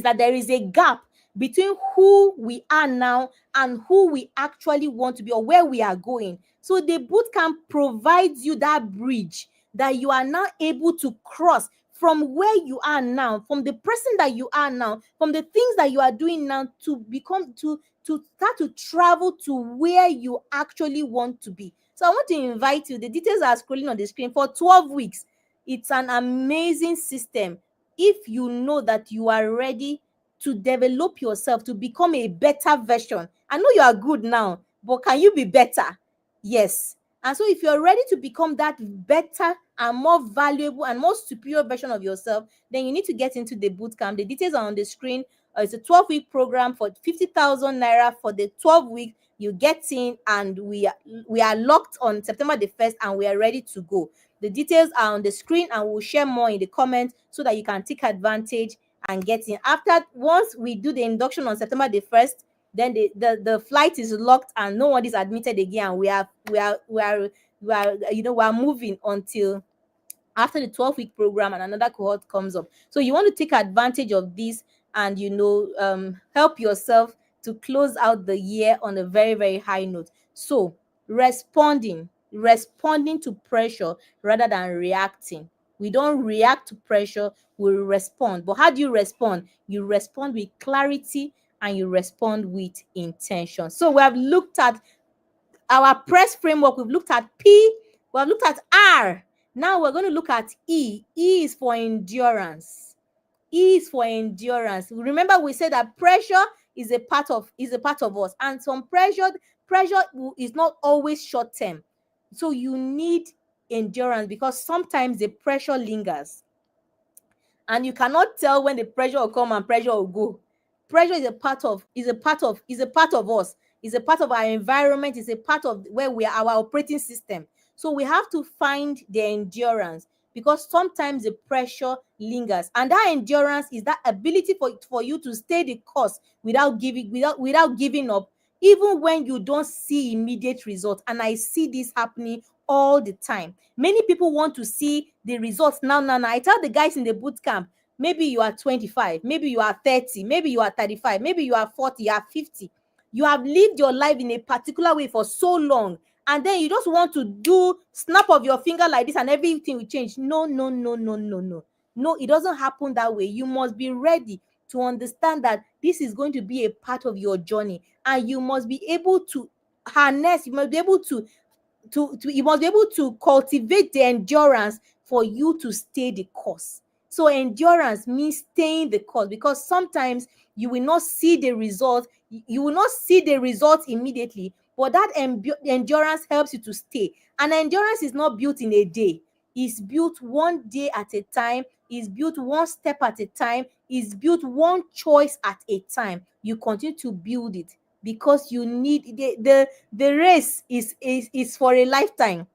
that there is a gap between who we are now and who we actually want to be, or where we are going. So the bootcamp provides you that bridge that you are now able to cross from where you are now, from the person that you are now, from the things that you are doing now, to start to travel to where you actually want to be. So I want to invite you. The details are scrolling on the screen. For 12 weeks, it's an amazing system. If you know that you are ready to develop yourself to become a better version. I know you are good now, but can you be better? Yes. And so if you're ready to become that better and more valuable and more superior version of yourself, then you need to get into the bootcamp. The details are on the screen. It's a 12-week program for 50,000 naira for the 12 weeks. You get in, and we are locked on September the 1st, and we are ready to go. The details are on the screen, and we'll share more in the comments so that you can take advantage and get in. Once we do the induction on September the 1st, then the flight is locked and no one is admitted again. We are moving until after the 12-week program and another cohort comes up. So you want to take advantage of this and help yourself to close out the year on a very, very high note. So responding to pressure rather than reacting. We don't react to pressure, we respond. But how do you respond? You respond with clarity and you respond with intention. So we have looked at our press framework. We've looked at P, we've looked at R. Now we're going to look at E. E is for endurance. E is for endurance. Remember, we said that pressure is a part of us, and some pressure is not always short term. So you need endurance, because sometimes the pressure lingers, and you cannot tell when the pressure will come and pressure will go. Pressure is a part of us. Is a part of our environment. Is a part of where we are, our operating system. So we have to find the endurance, because sometimes the pressure lingers, and that endurance is that ability for you to stay the course without giving up, even when you don't see immediate results. And I see this happening all the time. Many people want to see the results now. I tell the guys in the boot camp, maybe you are 25, maybe you are 30, maybe you are 35, maybe you are 40, you are 50. You have lived your life in a particular way for so long, and then you just want to do snap of your finger like this and everything will change. No, it doesn't happen that way. You must be ready to understand that this is going to be a part of your journey, and you must be able to harness, you must be able to cultivate the endurance for you to stay the course. So endurance means staying the course, because sometimes you will not see the result. You will not see the results immediately, but that endurance helps you to stay. And endurance is not built in a day. It's built one day at a time. It's built one step at a time. It's built one choice at a time. You continue to build it, because you need the race is for a lifetime.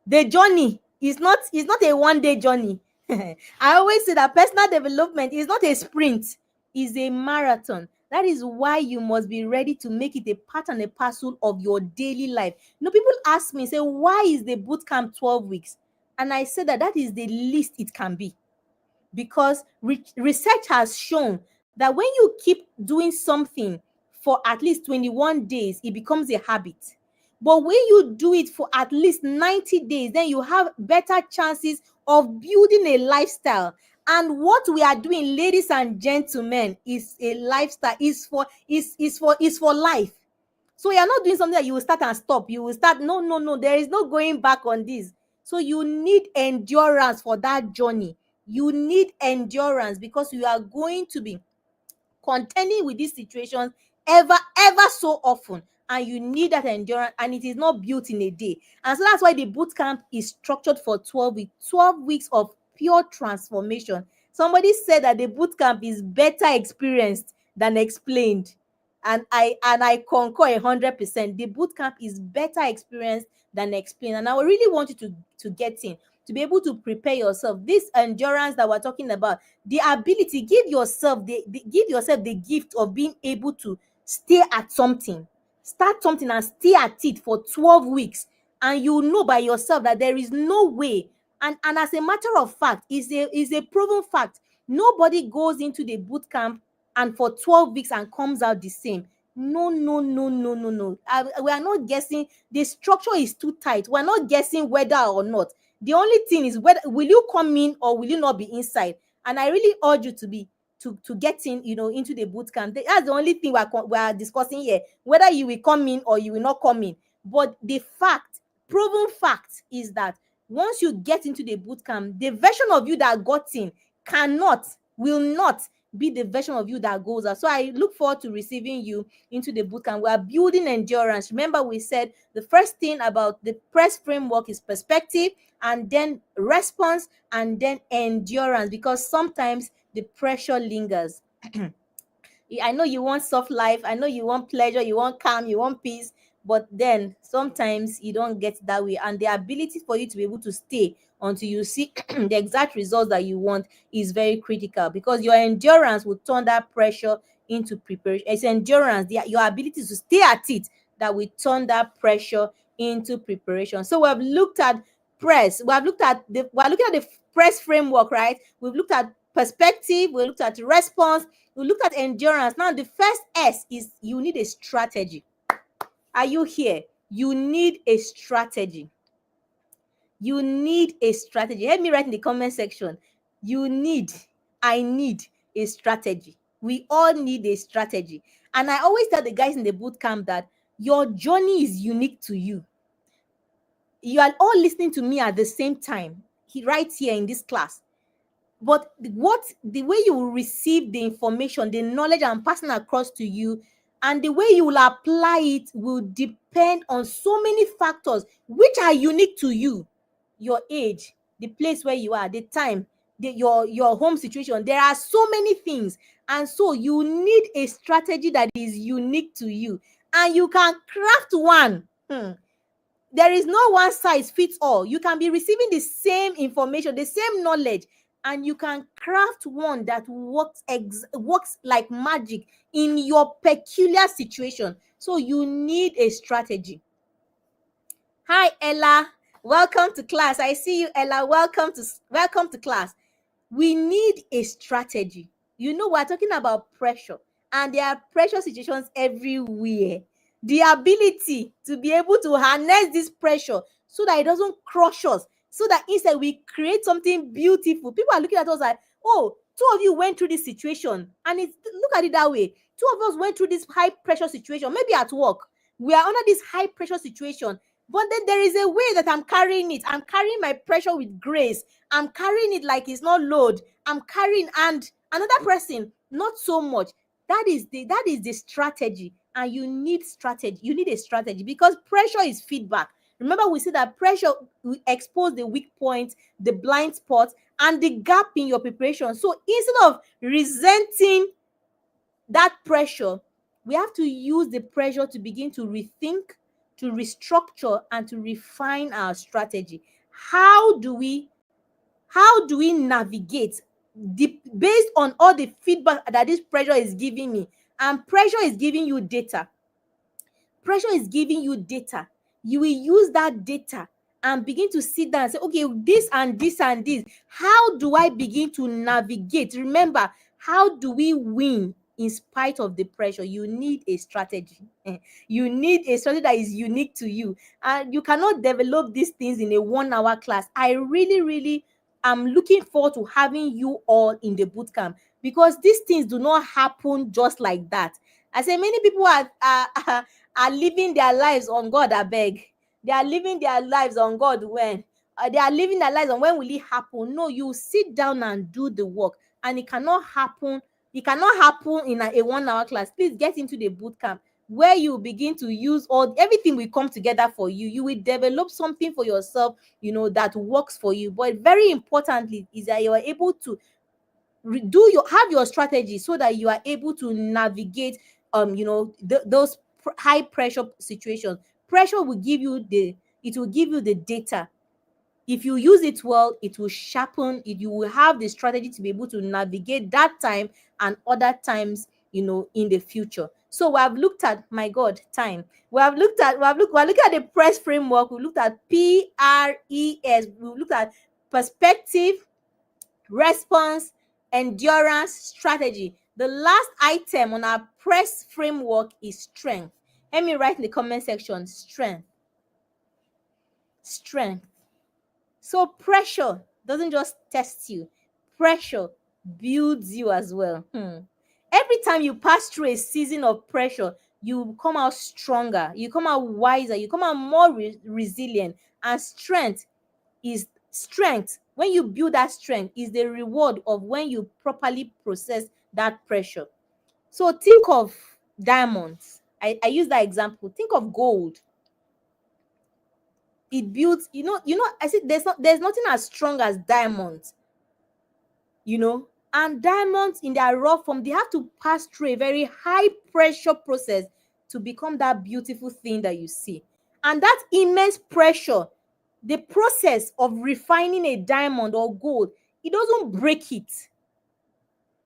The journey is not a one-day journey. I always say that personal development is not a sprint, it's a marathon. That is why you must be ready to make it a part and a parcel of your daily life. People ask me, say, why is the boot camp 12 weeks? And I say that is the least it can be, because research has shown that when you keep doing something for at least 21 days, it becomes a habit. But when you do it for at least 90 days, then you have better chances of building a lifestyle. And what we are doing, ladies and gentlemen, is a lifestyle, is for life. So you are not doing something that you will start and stop. You will start, no. There is no going back on this. So you need endurance for that journey. You need endurance, because you are going to be contending with these situations ever so often. and you need that endurance, and it is not built in a day. And so that's why the boot camp is structured for 12 weeks, 12 weeks of pure transformation. Somebody said that the boot camp is better experienced than explained. And I concur 100%. The boot camp is better experienced than explained. And I really want you to get in, to be able to prepare yourself. This endurance that we're talking about, the ability, give yourself the gift of being able to stay at something. Start something and stay at it for 12 weeks. And you know by yourself that there is no way. And as a matter of fact, is a proven fact. Nobody goes into the boot camp and for 12 weeks and comes out the same. No, no, no, no, no, no. We are not guessing. The structure is too tight. We're not guessing whether or not. The only thing is, whether will you come in or will you not be inside? And I really urge you to get in, into the boot camp. That's the only thing we are discussing here, whether you will come in or you will not come in. But the proven fact is that once you get into the boot camp, the version of you that got in will not be the version of you that goes out. So I look forward to receiving you into the bootcamp. We are building endurance. Remember, we said the first thing about the PRESS framework is perspective, and then response, and then endurance, because sometimes the pressure lingers. I know you want soft life. I know you want pleasure. You want calm. You want peace. But then sometimes you don't get that way. And the ability for you to be able to stay until you see the exact results that you want is very critical, because your endurance will turn that pressure into preparation. It's endurance, your ability to stay at it, that will turn that pressure into preparation. So we've looked at press. We're looking at the press framework, right? We've looked at perspective. We looked at response. We looked at endurance. Now, the first S is you need a strategy. Are you here? You need a strategy. You need a strategy. Help me write in the comment section. I need a strategy. We all need a strategy. And I always tell the guys in the boot camp that your journey is unique to you. You are all listening to me at the same time, right here in this class. But the way you will receive the information, the knowledge I'm passing across to you, and the way you will apply it will depend on so many factors which are unique to you. Your age, the place where you are, the time, your home situation. There are so many things. And so you need a strategy that is unique to you. And you can craft one. There is no one size fits all. You can be receiving the same information, the same knowledge, and you can craft one that works like magic in your peculiar situation. So you need a strategy. Hi, Ella. Welcome to class. I see you, Ella. Welcome to class. We need a strategy. We're talking about pressure, and there are pressure situations everywhere. The ability to be able to harness this pressure so that it doesn't crush us, so that instead we create something beautiful. People are looking at us like, oh, two of you went through this situation, and look at it that way. Two of us went through this high pressure situation, maybe at work. We are under this high pressure situation, but then there is a way that I'm carrying it. I'm carrying my pressure with grace. I'm carrying it like it's not load. I'm carrying, and another person, not so much. That is the strategy. And you need strategy. You need a strategy, because pressure is feedback. Remember, we said that pressure will expose the weak points, the blind spots, and the gap in your preparation. So instead of resenting that pressure, we have to use the pressure to begin to rethink, to restructure, and to refine our strategy. How do we navigate based on all the feedback that this pressure is giving me? And pressure is giving you data. Pressure is giving you data. You will use that data and begin to sit down and say, okay, this and this and this. How do I begin to navigate? Remember, how do we win in spite of the pressure? You need a strategy. You need a strategy that is unique to you. And you cannot develop these things in a 1-hour class. I really, really am looking forward to having you all in the bootcamp, because these things do not happen just like that. I say many people are living their lives on God, I beg. They are living their lives on God when. They are living their lives on when will it happen. No, you sit down and do the work. And it cannot happen. It cannot happen in a 1-hour class. Please get into the boot camp. where you begin to use everything will come together for you. You will develop something for yourself, that works for you. But very importantly is that you are able to have your strategy so that you are able to navigate those high pressure situations. Pressure will give you the data. If you use it well, it will sharpen it. You will have the strategy to be able to navigate that time and other times, in the future. So we have looked at, my God, time. We're looking at the PRESS framework. We looked at PRES. We looked at perspective, response, endurance, strategy. The last item on our PRESS framework is strength. Let me write in the comment section, strength. Strength. So pressure doesn't just test you. Pressure builds you as well. Every time you pass through a season of pressure, you come out stronger, you come out wiser, you come out more resilient. And strength, when you build that strength, is the reward of when you properly process that pressure. So think of diamonds. I use that example. Think of gold. It builds, I said there's nothing as strong as diamonds. And diamonds in their raw form, they have to pass through a very high pressure process to become that beautiful thing that you see. And that immense pressure, the process of refining a diamond or gold, it doesn't break it.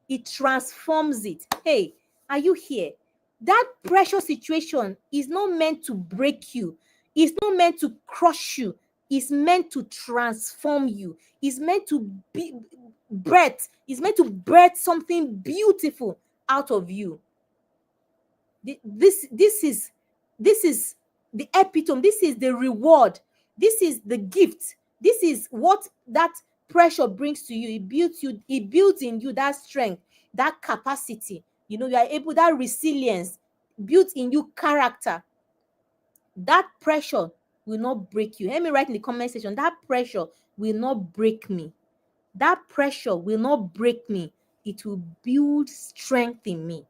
It transforms it. Hey, are you here? That pressure situation is not meant to break you. It's not meant to crush you. It's meant to transform you. It's meant to birth something beautiful out of you. This is the epitome. This is the reward. This is the gift. This is what that pressure brings to you. It builds in you that strength, that capacity. You are able, that resilience, builds in you character. That pressure will not break you. Let me write in the comment section, that pressure will not break me. That pressure will not break me. It will build strength in me.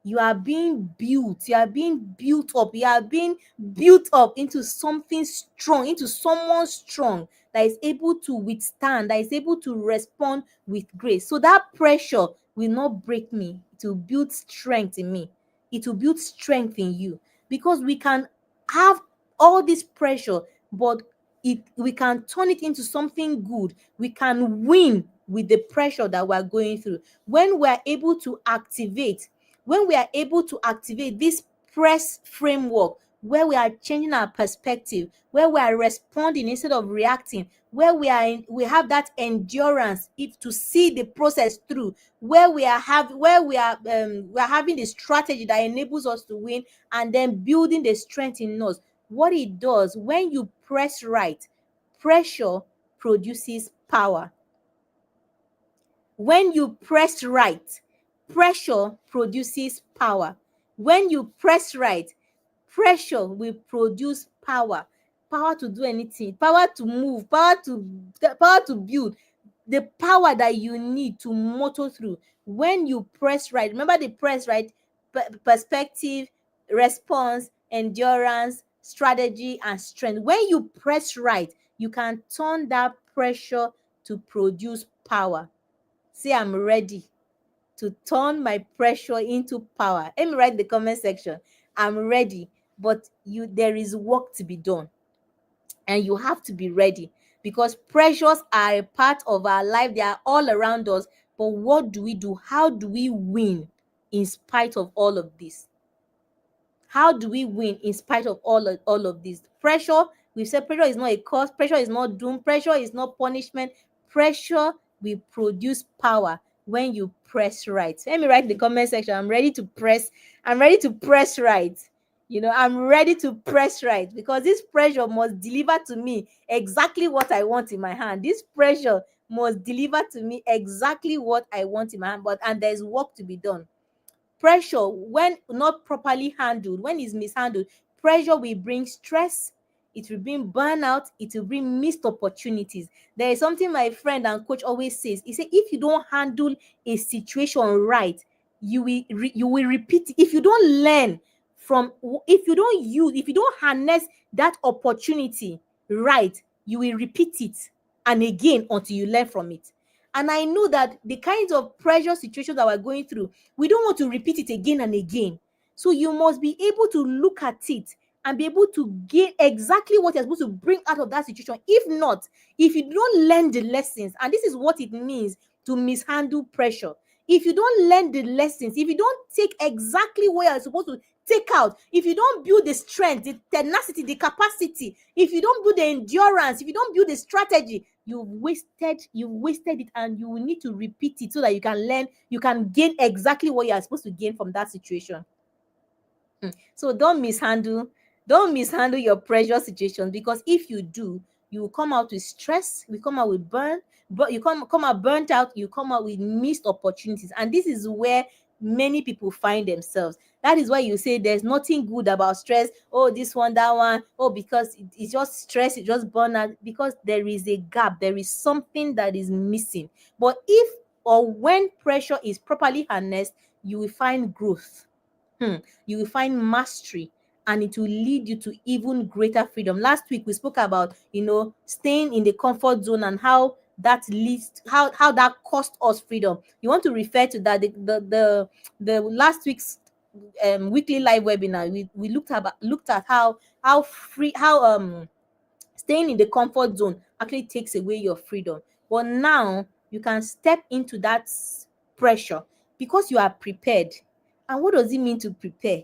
You are being built. You are being built up. You are being built up into something strong, into someone strong that is able to withstand, that is able to respond with grace. So that pressure will not break me. It will build strength in me. It will build strength in you. Because we can have all this pressure, but we can turn it into something good. We can win with the pressure that we're going through. When we're able to activate this PRESS framework, where we are changing our perspective, where we are responding instead of reacting, where we have that endurance to see the process through, where we are having the strategy that enables us to win, and then building the strength in us. What it does, when you press right, pressure produces power. When you press right, pressure produces power. When you press right, pressure will produce power. Power to do anything, power to move, power to build. The power that you need to motor through. When you press right, remember the press right: perspective, response, endurance, strategy, and strength. When you press right, you can turn that pressure to produce power. Say, I'm ready to turn my pressure into power. Let me write in the comment section, I'm ready. But there is work to be done, and you have to be ready, because pressures are a part of our life. They are all around us. But what do we do? How do we win in spite of all of this? How do we win in spite of all of this? Pressure, we said pressure is not a cause. Pressure is not doom. Pressure is not punishment. Pressure will produce power when you press right. Let me write in the comment section, I'm ready to press right. I'm ready to press right, because this pressure must deliver to me exactly what I want in my hand. This pressure must deliver to me exactly what I want in my hand. And there's work to be done. Pressure, when not properly handled, when it's mishandled, pressure will bring stress, it will bring burnout, it will bring missed opportunities. There is something my friend and coach always says. He said, if you don't handle a situation right, you will repeat it. If you don't learn from, if you don't harness that opportunity right, you will repeat it and again until you learn from it. And I know that the kinds of pressure situations that we're going through, we don't want to repeat it again and again. So you must be able to look at it and be able to gain exactly what you're supposed to bring out of that situation. If not, if you don't learn the lessons, and this is what it means to mishandle pressure. If you don't learn the lessons, if you don't take exactly what you're supposed to take out, if you don't build the strength, the tenacity, the capacity, if you don't build the endurance, if you don't build the strategy, you've wasted it, and you will need to repeat it so that you can learn, you can gain exactly what you are supposed to gain from that situation. So don't mishandle your pressure situations, because if you do, you will come out with stress, you come out with but you come out burnt out, you come out with missed opportunities. And this is where many people find themselves. That is why you say there's nothing good about stress. Oh, this one, that one. Oh, because it's just stress, it's just burnout. Because there is a gap, there is something that is missing. But if or when pressure is properly harnessed, you will find growth. You will find mastery, and it will lead you to even greater freedom. Last week we spoke about, staying in the comfort zone, and how that leads, how that cost us freedom. You want to refer to that, the last week's weekly live webinar. We looked at how staying in the comfort zone actually takes away your freedom. But now you can step into that pressure because you are prepared. And what does it mean to prepare?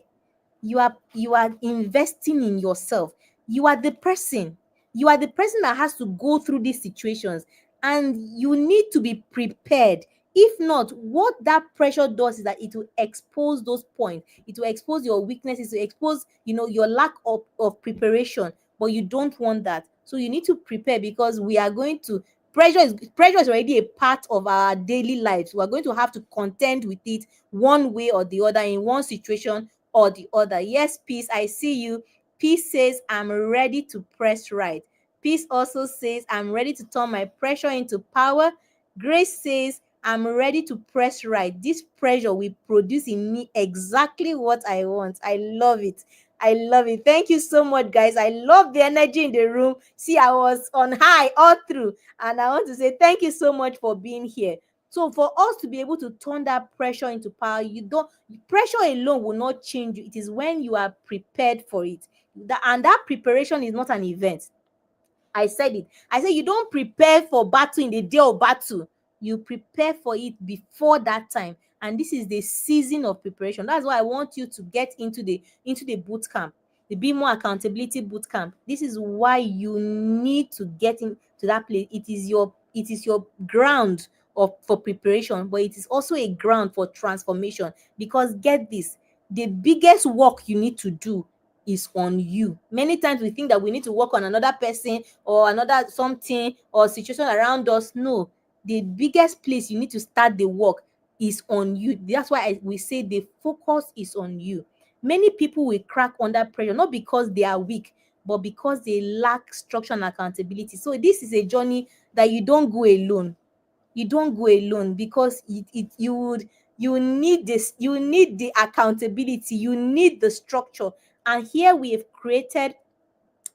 You are investing in yourself. You are the person that has to go through these situations, and you need to be prepared. If not, what that pressure does is that it will expose those points, it will expose your weaknesses, it will expose your lack of preparation. But you don't want that. So you need to prepare, because we are going to pressure is already a part of our daily lives. We are going to have to contend with it one way or the other, in one situation or the other. Yes, Peace, I see you. Peace says, I'm ready to press right. Peace also says, I'm ready to turn my pressure into power. Grace says, I'm ready to press right. This pressure will produce in me exactly what I want. I love it. I love it. Thank you so much, guys. I love the energy in the room. See, I was on high all through. And I want to say thank you so much for being here. So for us to be able to turn that pressure into power, pressure alone will not change you. It is when you are prepared for it. And that preparation is not an event. I said it. I said you don't prepare for battle in the day of battle. You prepare for it before that time. And this is the season of preparation. That's why I want you to get into the boot camp, the Be More Accountability boot camp. This is why you need to get into that place. It is your ground for preparation, but it is also a ground for transformation. Because get this, the biggest work you need to do is on you. Many times we think that we need to work on another person or another something or situation around us. No, the biggest place you need to start the work is on you. That's why we say the focus is on you. Many people will crack under pressure, not because they are weak, but because they lack structure and accountability. So this is a journey that you don't go alone. You don't go alone, because you need this, you need the accountability, you need the structure. And here we have created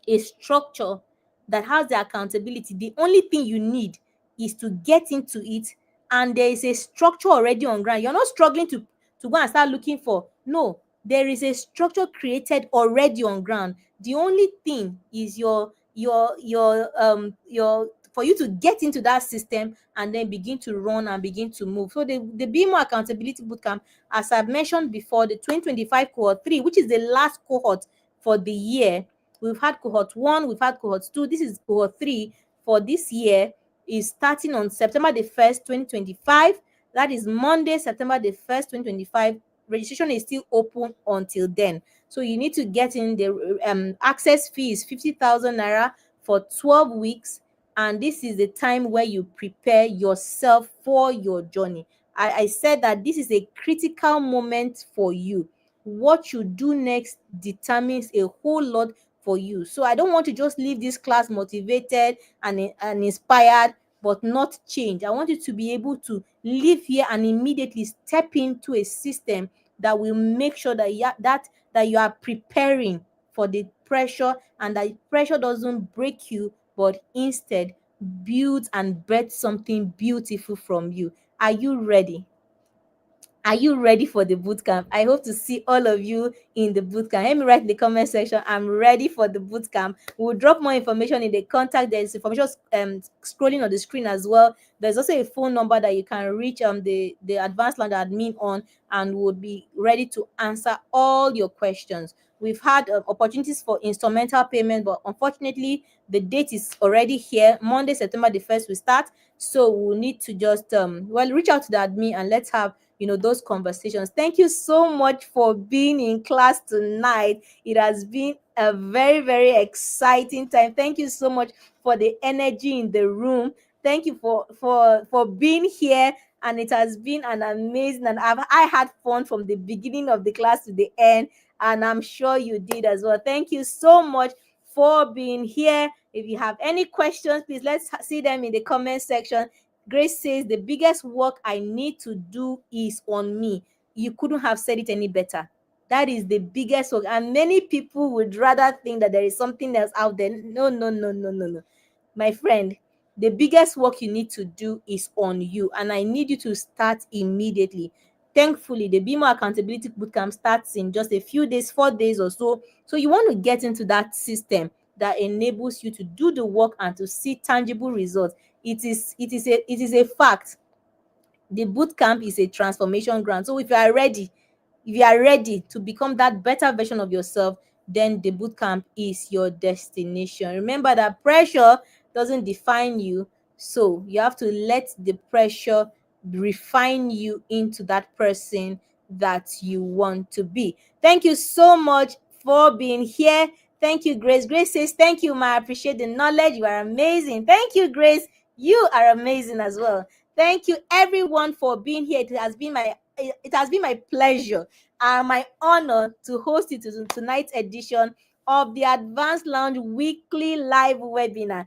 a structure that has the accountability. The only thing you need is to get into it, and there is a structure already on ground. You're not struggling to go and start looking for. No, there is a structure created already on ground. The only thing is your for you to get into that system and then begin to run and begin to move. So the Be More Accountability Bootcamp, as I've mentioned before, the 2025 cohort 3, which is the last cohort for the year. We've had cohort 1, we've had cohort 2. This is cohort 3 for this year, is starting on September the 1st, 2025. That is Monday, September the 1st, 2025. Registration is still open until then. So you need to get in. The access fee is 50,000 naira for 12 weeks. And this is the time where you prepare yourself for your journey. I said that this is a critical moment for you. What you do next determines a whole lot for you. So I don't want to just leave this class motivated and inspired, but not change. I want you to be able to live here and immediately step into a system that will make sure that you are preparing for the pressure, and that pressure doesn't break you, but instead builds and births something beautiful from you. Are you ready? Are you ready for the boot camp? I hope to see all of you in the boot camp. Let me write in the comment section, I'm ready for the boot camp. We'll drop more information in the contact. There's information scrolling on the screen as well. There's also a phone number that you can reach the advanced land admin on, and we'll be ready to answer all your questions. We've had opportunities for instrumental payment, but unfortunately, the date is already here. Monday, September the 1st, we start. So we'll need to just reach out to the admin and let's have those conversations. Thank you so much for being in class tonight. It has been a very, very exciting time. Thank you so much for the energy in the room. Thank you for being here, and it has been an amazing, and I had fun from the beginning of the class to the end, and I'm sure you did as well. Thank you so much for being here. If you have any questions, please let's see them in the comment section. Grace says, the biggest work I need to do is on me. You couldn't have said it any better. That is the biggest work. And many people would rather think that there is something else out there. No, no, no, no, no, no. My friend, the biggest work you need to do is on you. And I need you to start immediately. Thankfully, the BMO Accountability Bootcamp starts in just a few days, 4 days or so. So you want to get into that system that enables you to do the work and to see tangible results. It is a fact. The boot camp is a transformation ground. So if you are ready to become that better version of yourself, then the boot camp is your destination. Remember that pressure doesn't define you, so you have to let the pressure refine you into that person that you want to be. Thank you so much for being here. Thank you, Grace. Grace says, thank you, ma. I appreciate the knowledge. You are amazing. Thank you, Grace. You are amazing as well. Thank you, everyone, for being here. It has been my pleasure and my honor to host you to tonight's edition of the Advanced Lounge weekly live webinar.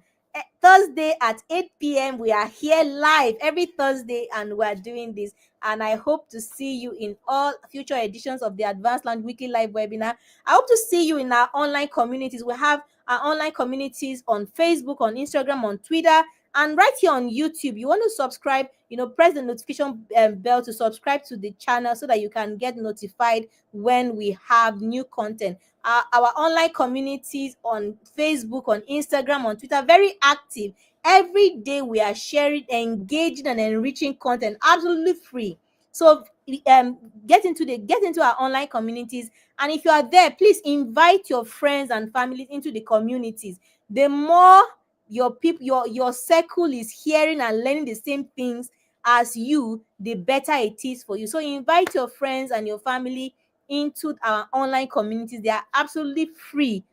Thursday at 8 p.m. We are here live every Thursday, and we're doing this. And I hope to see you in all future editions of the Advanced Lounge weekly live webinar. I hope to see you in our online communities. We have our online communities on Facebook, on Instagram, on Twitter, and right here on YouTube. You want to subscribe, press the notification bell to subscribe to the channel so that you can get notified when we have new content. Our online communities on Facebook, on Instagram, on Twitter, very active. Every day we are sharing engaging and enriching content, absolutely free. So get into our online communities, and if you are there, please invite your friends and families into the communities. The more your people, your circle is hearing and learning the same things as you, the better it is for you. So invite your friends and your family into our online communities. They are absolutely free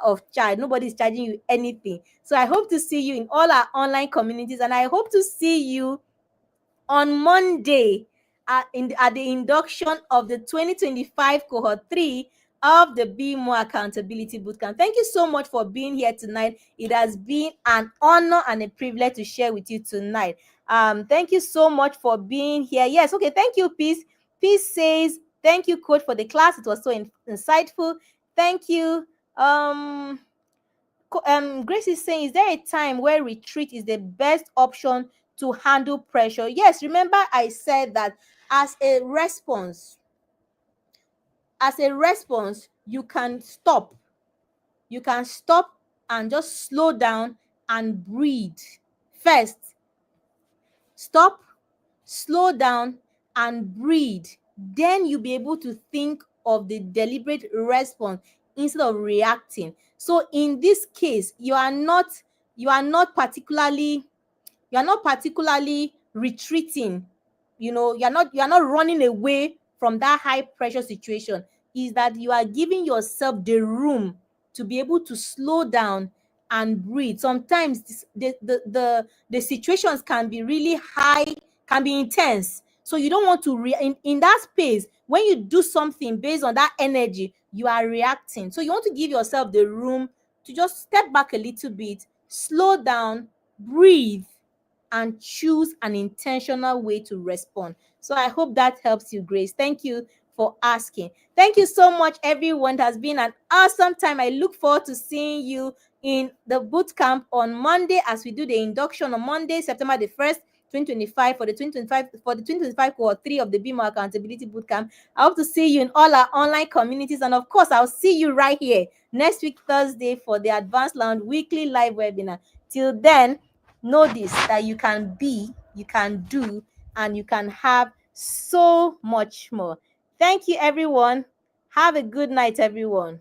of charge. Nobody's charging you anything. So I hope to see you in all our online communities, and I hope to see you on Monday at the induction of the 2025 cohort 3 of the Be More Accountability Bootcamp. Thank you so much for being here tonight. It has been an honor and a privilege to share with you tonight. Thank you so much for being here. Yes, okay, thank you, Peace. Peace says, thank you, coach, for the class. It was so insightful. Thank you. Grace is saying, is there a time where retreat is the best option to handle pressure? Yes, remember I said that as a response, you can stop. You can stop and just slow down and breathe. First, stop, slow down, and breathe. Then you'll be able to think of the deliberate response instead of reacting. So in this case, you are not particularly retreating. You're not running away from that high pressure situation. Is that you are giving yourself the room to be able to slow down and breathe. Sometimes the situations can be really high, can be intense. So you don't want to in that space. When you do something based on that energy, you are reacting. So you want to give yourself the room to just step back a little bit, slow down, breathe, and choose an intentional way to respond. So I hope that helps you, Grace. Thank you for asking. Thank you so much, everyone. It has been an awesome time. I look forward to seeing you in the boot camp on Monday as we do the induction on Monday, September the 1st, 2025 for the 2025 cohort 3 of the BMO Accountability Bootcamp. I hope to see you in all our online communities, and of course, I'll see you right here next week Thursday for the Advanced Lounge weekly live webinar. Till then, know this, that you can be, you can do, and you can have so much more. Thank you, everyone. Have a good night, everyone.